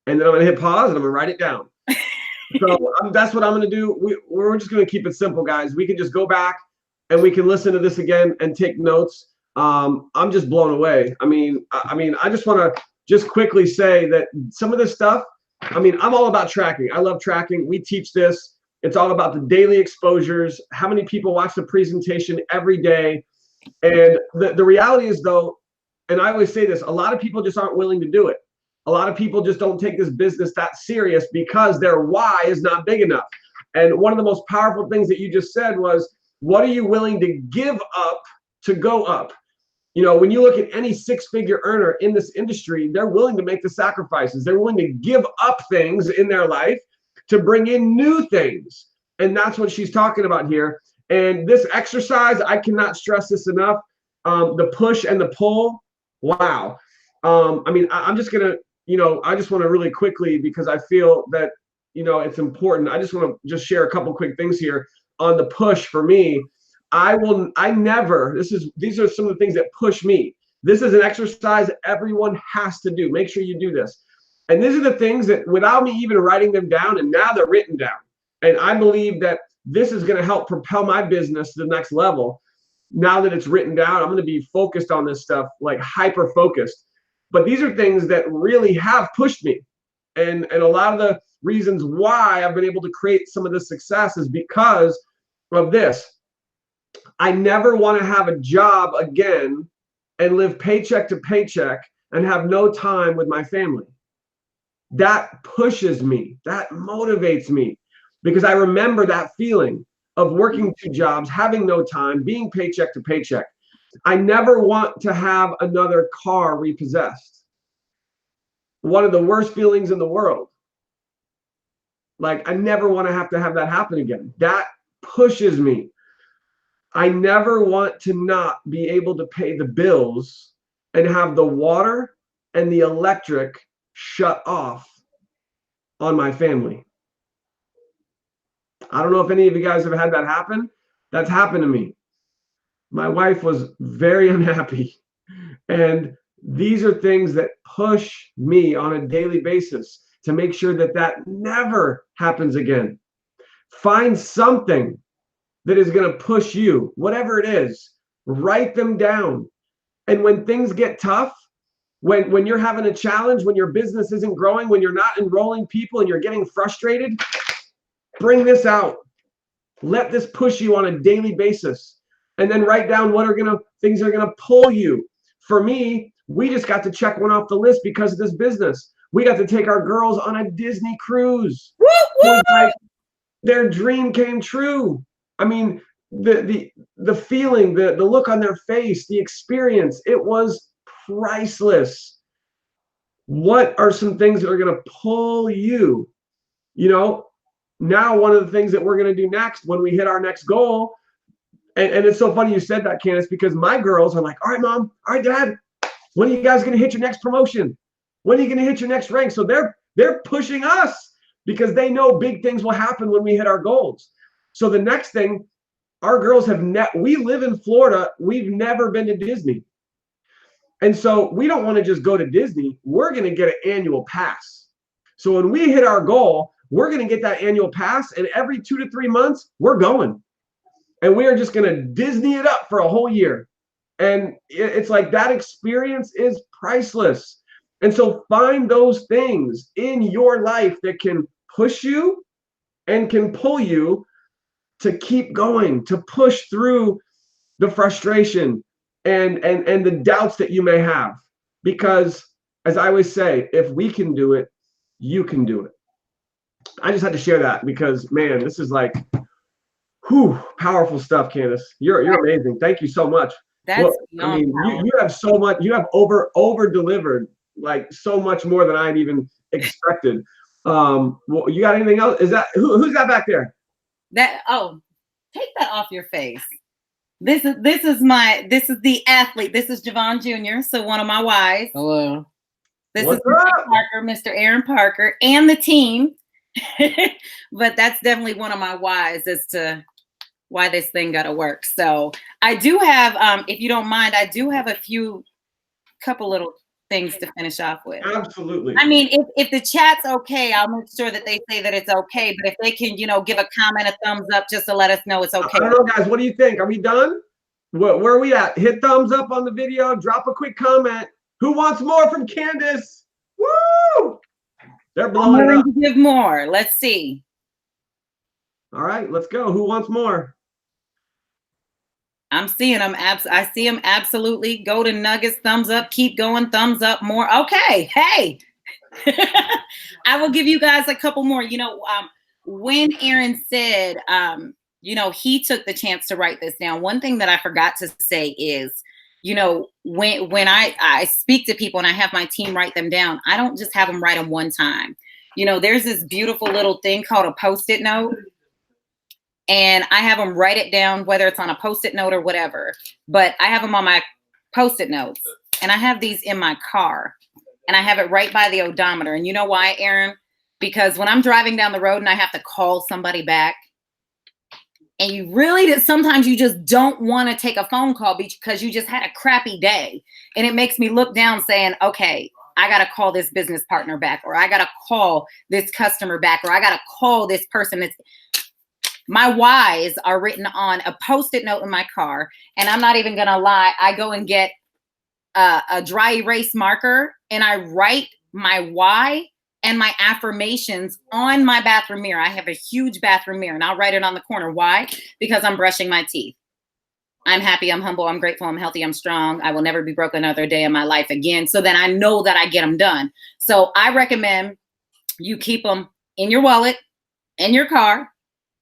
and then I'm going to hit pause, and I'm going to write it down. So that's what I'm going to do. We're just going to keep it simple, guys. We can just go back and we can listen to this again and take notes. I'm just blown away. I mean, I just want to just quickly say that some of this stuff, I'm all about tracking. I love tracking. We teach this. It's all about the daily exposures, how many people watch the presentation every day. And the reality is, though, and I always say this, a lot of people just aren't willing to do it. A lot of people just don't take this business that serious because their why is not big enough. And one of the most powerful things that you just said was, what are you willing to give up to go up? When you look at any 6-figure earner in this industry, they're willing to make the sacrifices. They're willing to give up things in their life to bring in new things. And that's what she's talking about here. And this exercise, I cannot stress this enough. The push and the pull. Wow. I'm just going to, I just want to really quickly, because I feel that, it's important. I just want to just share a couple quick things here on the push for me. These are some of the things that push me. This is an exercise everyone has to do. Make sure you do this. And these are the things that, without me even writing them down, and now they're written down. And I believe that this is going to help propel my business to the next level. Now that it's written down, I'm going to be focused on this stuff, like hyper focused. But these are things that really have pushed me. And a lot of the reasons why I've been able to create some of this success is because of this. I never want to have a job again and live paycheck to paycheck and have no time with my family. That pushes me. That motivates me, because I remember that feeling of working 2 jobs, having no time, being paycheck to paycheck. I never want to have another car repossessed. One of the worst feelings in the world. Like, I never want to have that happen again. That pushes me. I never want to not be able to pay the bills and have the water and the electric shut off on my family. I don't know if any of you guys have had that happen. That's happened to me. My wife was very unhappy, and These are things that push me on a daily basis to make sure that that never happens again. Find something that is going to push you, whatever it is, write them down. And when things get tough, when you're having a challenge, when your business isn't growing, when you're not enrolling people and you're getting frustrated, bring this out. Let this push you on a daily basis. And then write down what are things that are gonna pull you. For me, we just got to check one off the list because of this business. We got to take our girls on a Disney cruise. Woo, woo! Like their dream came true. I mean, the feeling, the look on their face, the experience, it was priceless. What are some things that are going to pull you? You know, now one of the things that we're going to do next when we hit our next goal, and it's so funny you said that, Candace, because my girls are like, all right, Mom, all right, Dad, when are you guys going to hit your next promotion? When are you going to hit your next rank? So they're pushing us because they know big things will happen when we hit our goals. So the next thing, our girls we live in Florida. We've never been to Disney. And so we don't want to just go to Disney. We're going to get an annual pass. So when we hit our goal, we're going to get that annual pass. And every 2 to 3 months, we're going. And we are just going to Disney it up for a whole year. And it's like that experience is priceless. And so find those things in your life that can push you and can pull you to keep going, to push through the frustration and the doubts that you may have. Because as I always say, if we can do it, you can do it. I just had to share that because, man, this is like, powerful stuff, Candace. You're amazing. Thank you so much. That's I mean, you have so much, you have over delivered, like so much more than I'd even expected. Well, you got anything else? Is that who's that back there? Take that off your face. This is the athlete. This is Javon Jr., so one of my wives. Hello. This is Mr. Aaron Parker, and the team. But that's definitely one of my whys as to why this thing got to work. So I do have, if you don't mind, I do have couple little things to finish off with. Absolutely. I mean, if the chat's okay, I'll make sure that they say that it's okay. But if they can, give a comment, a thumbs up, just to let us know it's okay. I don't know, guys. What do you think? Are we done? Where are we at? Hit thumbs up on the video. Drop a quick comment. Who wants more from Candace? Woo! They're blowing it up. Give more. Let's see. All right, let's go. Who wants more? I'm seeing them. I see them absolutely. Go to Nuggets. Thumbs up. Keep going. Thumbs up. More. Okay. Hey. I will give you guys a couple more. When Aaron said, he took the chance to write this down. One thing that I forgot to say is, when I speak to people and I have my team write them down, I don't just have them write them one time. There's this beautiful little thing called a Post-it note. And I have them write it down, whether it's on a Post-it note or whatever. But I have them on my Post-it notes. And I have these in my car. And I have it right by the odometer. And you know why, Aaron? Because when I'm driving down the road and I have to call somebody back, and sometimes you just don't want to take a phone call because you just had a crappy day. And it makes me look down saying, okay, I got to call this business partner back, or I got to call this customer back, or I got to call this person. My whys are written on a Post-it note in my car. And I'm not even going to lie. I go and get a dry erase marker and I write my why and my affirmations on my bathroom mirror. I have a huge bathroom mirror and I'll write it on the corner. Why? Because I'm brushing my teeth. I'm happy, I'm humble, I'm grateful, I'm healthy, I'm strong. I will never be broke another day in my life again. So then I know that I get them done. So I recommend you keep them in your wallet, in your car,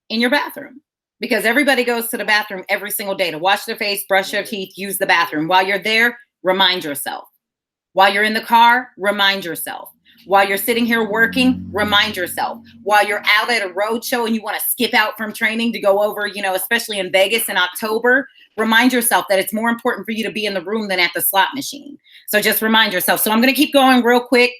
in your bathroom, because everybody goes to the bathroom every single day to wash their face, brush their teeth, use the bathroom. While you're there, remind yourself. While you're in the car, remind yourself. While you're sitting here working, remind yourself. While you're out at a road show and you want to skip out from training to go over, especially in Vegas in October, remind yourself that it's more important for you to be in the room than at the slot machine. So just remind yourself. So I'm going to keep going real quick.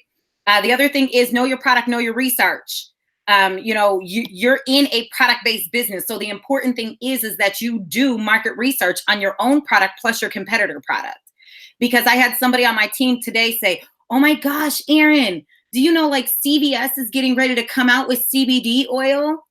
The other thing is know your product, know your research. You're in a product-based business. So the important thing is that you do market research on your own product plus your competitor product. Because I had somebody on my team today say, oh my gosh, Erin, do you know like CVS is getting ready to come out with CBD oil?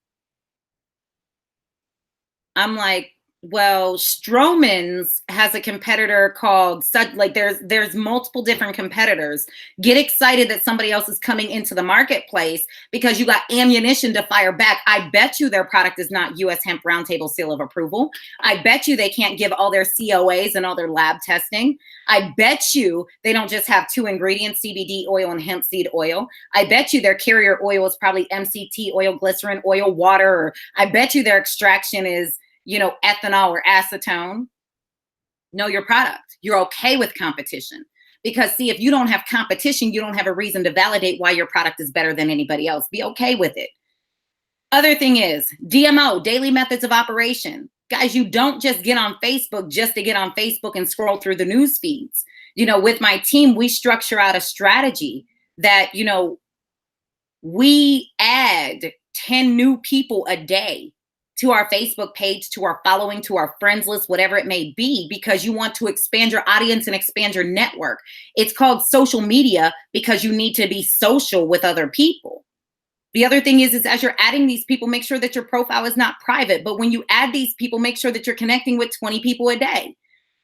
I'm like, well, Stroman's has a competitor called like there's multiple different competitors. Get excited that somebody else is coming into the marketplace because you got ammunition to fire back. I bet you their product is not US Hemp Roundtable seal of approval. I bet you they can't give all their COAs and all their lab testing. I bet you they don't just have 2 ingredients, CBD oil and hemp seed oil. I bet you their carrier oil is probably MCT oil, glycerin oil, water. Or I bet you their extraction is, you know, ethanol or acetone. Know your product. You're okay with competition. Because see, if you don't have competition, you don't have a reason to validate why your product is better than anybody else. Be okay with it. Other thing is DMO, daily methods of operation. Guys, you don't just get on Facebook just to get on Facebook and scroll through the news feeds. You know, with my team, we structure out a strategy that, you know, we add 10 new people a day to our Facebook page, to our following, to our friends list, whatever it may be, because you want to expand your audience and expand your network. It's called social media because you need to be social with other people. The other thing is as you're adding these people, make sure that your profile is not private. But when you add these people, make sure that you're connecting with 20 people a day.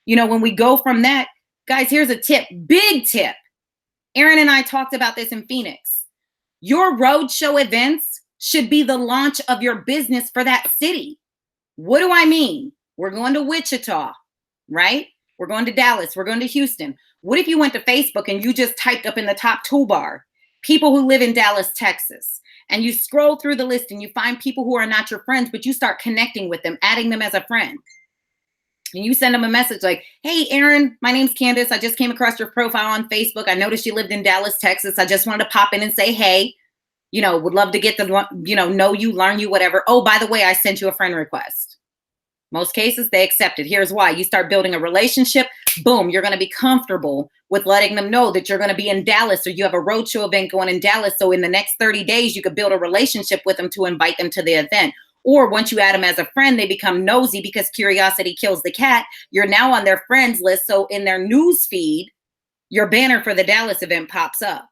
You know, when we go from that, guys, here's a tip, big tip. Erin and I talked about this in Phoenix. Your roadshow events should be the launch of your business for that city. What do I mean? We're going to Wichita, right? We're going to Dallas. We're going to Houston. What if you went to Facebook and you just typed up in the top toolbar, people who live in Dallas, Texas, and you scroll through the list and you find people who are not your friends, but you start connecting with them, adding them as a friend. And you send them a message like, hey, Erin, my name's Candace. I just came across your profile on Facebook. I noticed you lived in Dallas, Texas. I just wanted to pop in and say, hey, you know, would love to get to, you know you, learn you, whatever. Oh, by the way, I sent you a friend request. Most cases, they accept it. Here's why. You start building a relationship. Boom, you're going to be comfortable with letting them know that you're going to be in Dallas or you have a roadshow event going in Dallas. So in the next 30 days, you could build a relationship with them to invite them to the event. Or once you add them as a friend, they become nosy because curiosity kills the cat. You're now on their friends list. So in their news feed, your banner for the Dallas event pops up.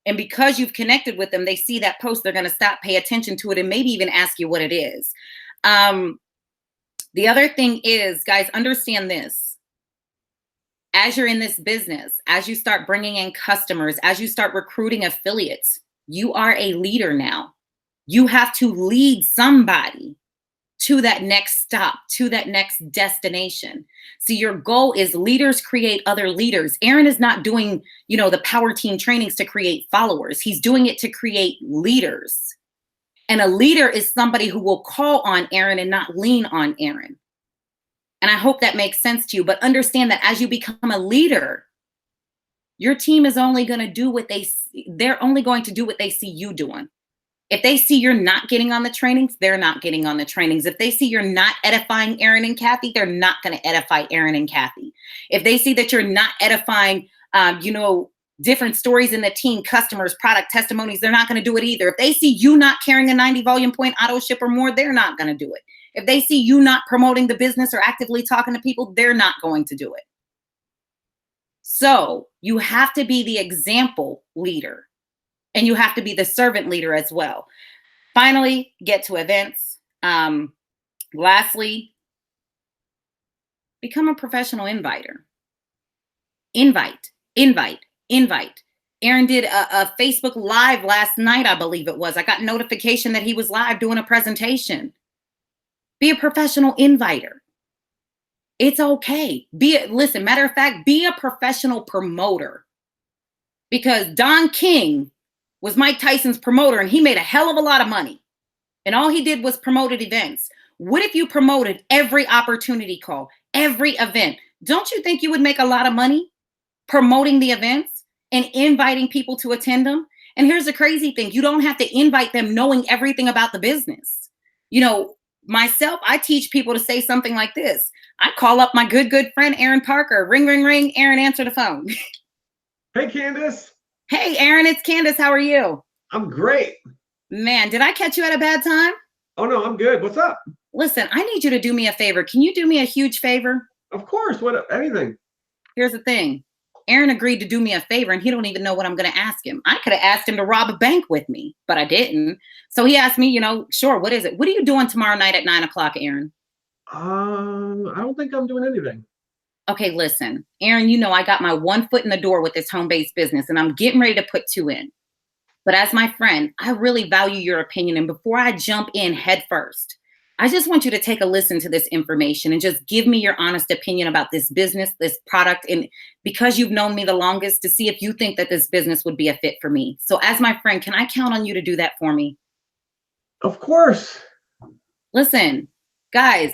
And because you've connected with them, they see that post, they're going to stop, pay attention to it, and maybe even ask you what it is. The other thing is, guys, understand this. As you're in this business, as you start bringing in customers, as you start recruiting affiliates, you are a leader now. You have to lead somebody to that next stop, to that next destination. So your goal is leaders create other leaders. Erin is not doing, you know, the power team trainings to create followers. He's doing it to create leaders. And a leader is somebody who will call on Erin and not lean on Erin. And I hope that makes sense to you. But understand that as you become a leader, your team is only going to do what they're only going to do what they see you doing. If they see you're not getting on the trainings, they're not getting on the trainings. If they see you're not edifying Erin and Kathy, they're not going to edify Erin and Kathy. If they see that you're not edifying, you know, different stories in the team, customers, product testimonies, they're not going to do it either. If they see you not carrying a 90 volume point auto ship or more, they're not going to do it. If they see you not promoting the business or actively talking to people, they're not going to do it. So you have to be the example leader. And you have to be the servant leader as well. Finally, get to events. Lastly, become a professional inviter. Invite. Erin did a Facebook Live last night, I believe it was. I got notification that he was live doing a presentation. Be a professional inviter. It's okay. Listen, matter of fact, be a professional promoter. Because Don King was Mike Tyson's promoter and he made a hell of a lot of money. And all he did was promoted events. What if you promoted every opportunity call, every event? Don't you think you would make a lot of money promoting the events and inviting people to attend them? And here's the crazy thing. You don't have to invite them knowing everything about the business. You know, myself, I teach people to say something like this. I call up my good friend, Erin Parker. Ring, ring, ring. Erin, answer the phone. Hey, Candace. Hey, Erin, it's Candace. How are you? I'm great. Man, did I catch you at a bad time? Oh, no, I'm good. What's up? Listen, I need you to do me a favor. Can you do me a huge favor? Of course. What? Anything. Here's the thing. Aaron agreed to do me a favor and he don't even know what I'm going to ask him. I could have asked him to rob a bank with me, but I didn't. So he asked me, sure, what is it? What are you doing tomorrow night at 9 o'clock, Aaron? I don't think I'm doing anything. Okay, listen, Aaron, I got my one foot in the door with this home-based business and I'm getting ready to put two in. But as my friend, I really value your opinion. And before I jump in head first, I just want you to take a listen to this information and just give me your honest opinion about this business, this product. And because you've known me the longest, to see if you think that this business would be a fit for me. So as my friend, can I count on you to do that for me? Of course. Listen, guys,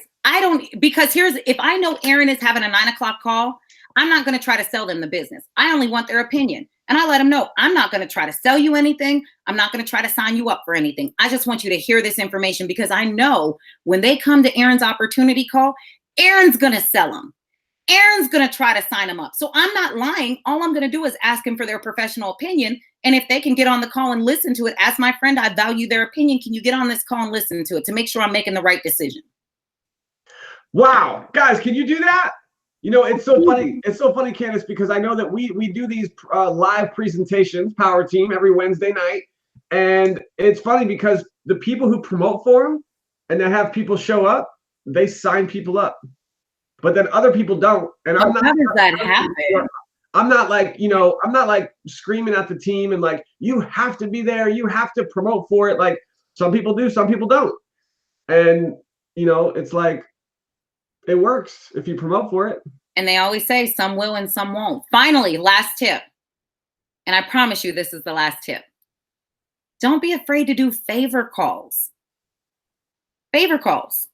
because if I know Aaron is having a 9 o'clock call, I'm not going to try to sell them the business. I only want their opinion. And I let them know, I'm not going to try to sell you anything. I'm not going to try to sign you up for anything. I just want you to hear this information because I know when they come to Aaron's opportunity call, Aaron's going to sell them. Aaron's going to try to sign them up. So I'm not lying. All I'm going to do is ask him for their professional opinion. And if they can get on the call and listen to it, as my friend, I value their opinion. Can you get on this call and listen to it to make sure I'm making the right decision? Wow. Guys, can you do that? It's so funny. It's so funny, Candace, because I know that we do these live presentations, Power Team, every Wednesday night. And it's funny because the people who promote for them and they have people show up, they sign people up. But then other people don't. And I'm not. How does that happen? I'm not like, I'm not like screaming at the team and like, you have to be there. You have to promote for it. Like some people do, some people don't. And, it's like, it works if you promote for it. And they always say some will and some won't. Finally, last tip. And I promise you, this is the last tip. Don't be afraid to do favor calls. Favor calls.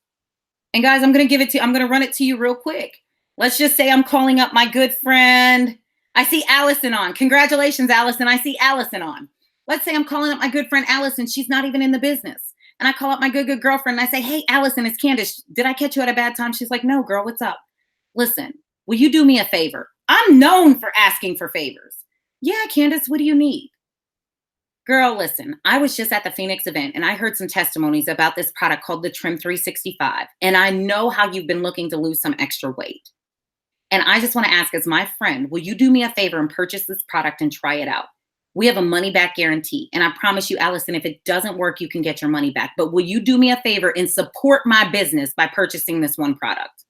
And guys, I'm going to run it to you real quick. Let's just say I'm calling up my good friend. I see Allison on. Congratulations, Allison. I see Allison on. Let's say I'm calling up my good friend, Allison. She's not even in the business. And I call up my good girlfriend and I say, hey, Allison, it's Candace. Did I catch you at a bad time? She's like, no, girl, what's up? Listen, will you do me a favor? I'm known for asking for favors. Yeah, Candace, what do you need? Girl, listen, I was just at the Phoenix event and I heard some testimonies about this product called the Trim 365. And I know how you've been looking to lose some extra weight. And I just want to ask, as my friend, will you do me a favor and purchase this product and try it out? We have a money back guarantee. And I promise you, Allison, if it doesn't work, you can get your money back. But will you do me a favor and support my business by purchasing this one product?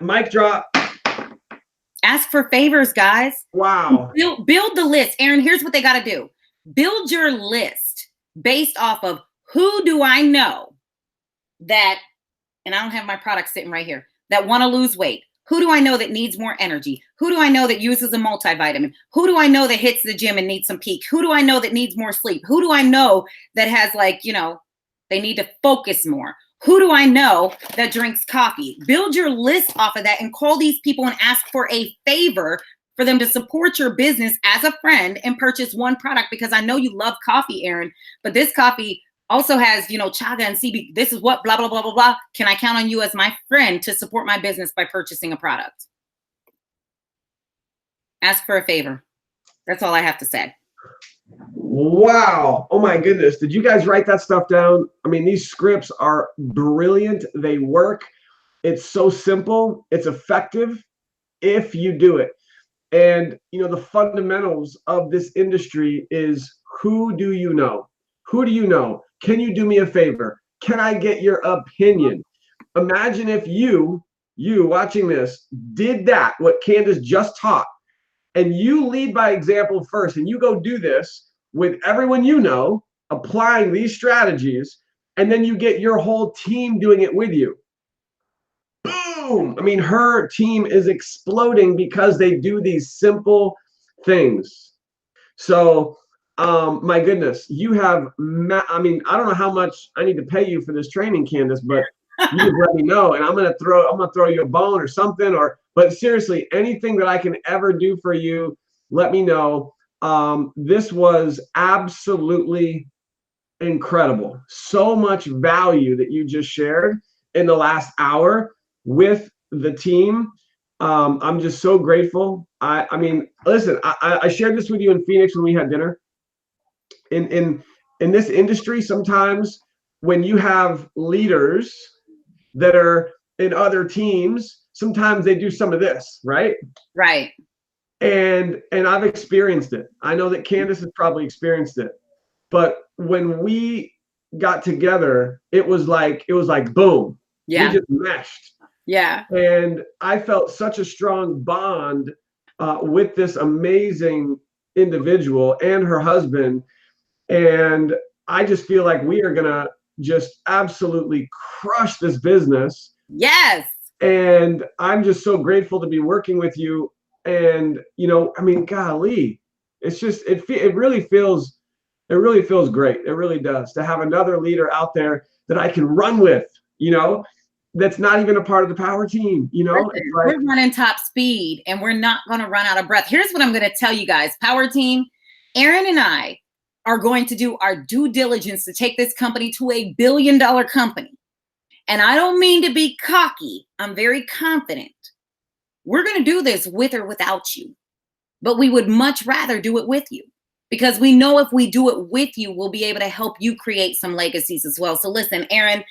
Mic drop. Ask for favors, guys. Wow. Build the list. Aaron, here's what they got to do. Build your list based off of who do I know that, and I don't have my product sitting right here, that want to lose weight. Who do I know that needs more energy? Who do I know that uses a multivitamin? Who do I know that hits the gym and needs some peak? Who do I know that needs more sleep? Who do I know that has they need to focus more? Who do I know that drinks coffee? Build your list off of that and call these people and ask for a favor for them to support your business as a friend and purchase one product, because I know you love coffee, Aaron, but this coffee also has, chaga and CBD. This is what blah, blah, blah, blah, blah. Can I count on you as my friend to support my business by purchasing a product? Ask for a favor. That's all I have to say. Wow. Oh my goodness. Did you guys write that stuff down? I mean, these scripts are brilliant. They work. It's so simple. It's effective if you do it. And, the fundamentals of this industry is, who do you know? Who do you know? Can you do me a favor? Can I get your opinion? Imagine if you watching this did that, what Candace just taught, and you lead by example first, and you go do this with everyone you know, applying these strategies, and then you get your whole team doing it with you. Boom! I mean, her team is exploding because they do these simple things. So, my goodness, you have, I don't know how much I need to pay you for this training, Candace, but you just let me know, and I'm gonna throw you a bone or something, but seriously, anything that I can ever do for you, let me know. This was absolutely incredible. So much value that you just shared in the last hour with the team. I'm just so grateful. I mean, listen, I shared this with you in Phoenix when we had dinner. In this industry, sometimes when you have leaders that are in other teams, sometimes they do some of this, right? Right. And I've experienced it. I know that Candace has probably experienced it. But when we got together, it was like boom. We Yeah. just meshed. Yeah. And I felt such a strong bond with this amazing individual and her husband. And I just feel like we are gonna just absolutely crush this business. Yes. And I'm just so grateful to be working with you. And I mean, golly, it's just it really feels great. It really does, to have another leader out there that I can run with. That's not even a part of the power team. Listen, It's like, we're running top speed and we're not going to run out of breath. Here's what I'm going to tell you guys. Power team, Aaron and I are going to do our due diligence to take this company to $1 billion company. And I don't mean to be cocky. I'm very confident. We're going to do this with or without you, but we would much rather do it with you, because we know if we do it with you, we'll be able to help you create some legacies as well. So listen, Aaron,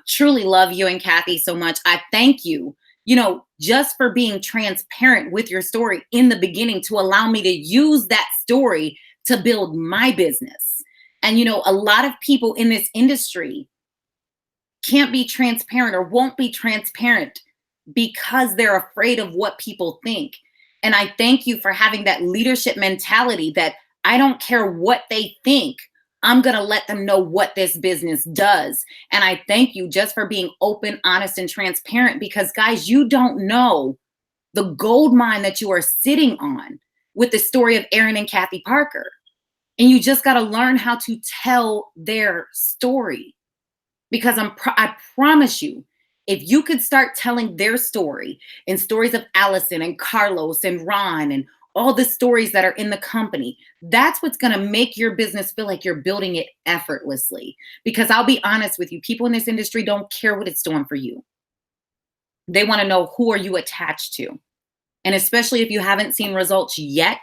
truly love you and Kathy so much. I thank you, just for being transparent with your story in the beginning, to allow me to use that story to build my business. And, a lot of people in this industry can't be transparent or won't be transparent because they're afraid of what people think. And I thank you for having that leadership mentality that I don't care what they think. I'm going to let them know what this business does. And I thank you just for being open, honest, and transparent, because guys, you don't know the gold mine that you are sitting on with the story of Aaron and Kathy Parker. And you just got to learn how to tell their story, because I promise you, if you could start telling their story and stories of Allison and Carlos and Ron and all the stories that are in the company, that's what's going to make your business feel like you're building it effortlessly. Because I'll be honest with you, people in this industry don't care what it's doing for you. They want to know, who are you attached to? And especially if you haven't seen results yet,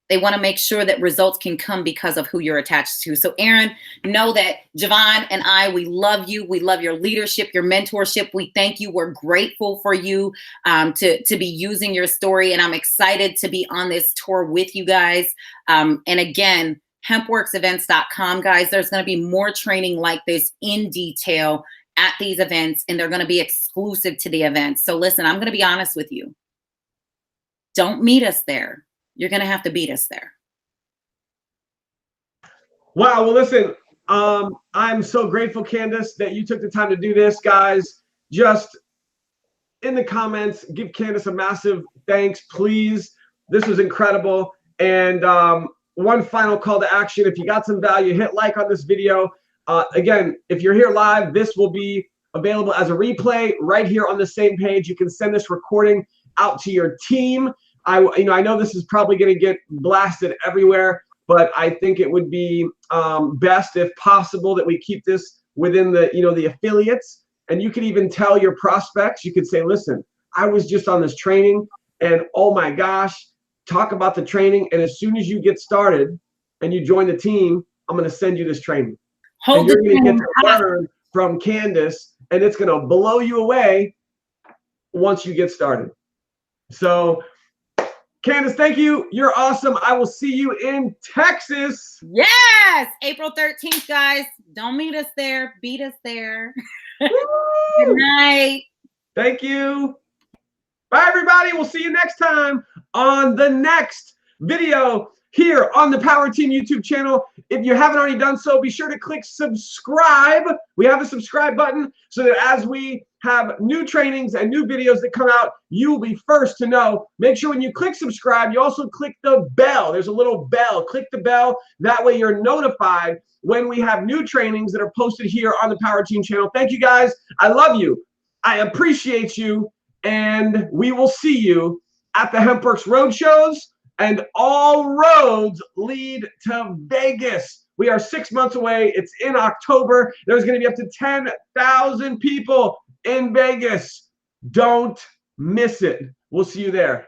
they want to make sure that results can come because of who you're attached to. So Aaron, know that Javon and I, we love you. We love your leadership, your mentorship. We thank you. We're grateful for you to be using your story. And I'm excited to be on this tour with you guys. And again, hempworksevents.com, guys, there's going to be more training like this in detail at these events, and they're going to be exclusive to the events. So listen, I'm going to be honest with you. Don't meet us there. You're going to have to beat us there. Wow. Well, listen, I'm so grateful, Candace, that you took the time to do this. Guys, just in the comments, give Candace a massive thanks, please. This was incredible. And one final call to action. If you got some value, hit like on this video. Again, if you're here live, this will be available as a replay right here on the same page. You can send this recording out to your team. I know this is probably going to get blasted everywhere, but I think it would be best, if possible, that we keep this within the affiliates. And you could even tell your prospects. You could say, listen, I was just on this training, and oh my gosh, talk about the training. And as soon as you get started and you join the team, I'm going to send you this training. And you're going to get to learn from Candace, and it's going to blow you away once you get started. So Candace, thank you. You're awesome. I will see you in Texas. Yes. April 13th, guys. Don't meet us there. Beat us there. Good night. Thank you. Bye, everybody. We'll see you next time on the next video here on the Power Team YouTube channel. If you haven't already done so, be sure to click subscribe. We have a subscribe button so that as we have new trainings and new videos that come out, you will be first to know. Make sure when you click subscribe, you also click the bell. There's a little bell. Click the bell. That way you're notified when we have new trainings that are posted here on the Power Team channel. Thank you, guys. I love you. I appreciate you. And we will see you at the HempWorks Roadshows. And all roads lead to Vegas. We are 6 months away. It's in October. There's going to be up to 10,000 people in Vegas. Don't miss it. We'll see you there.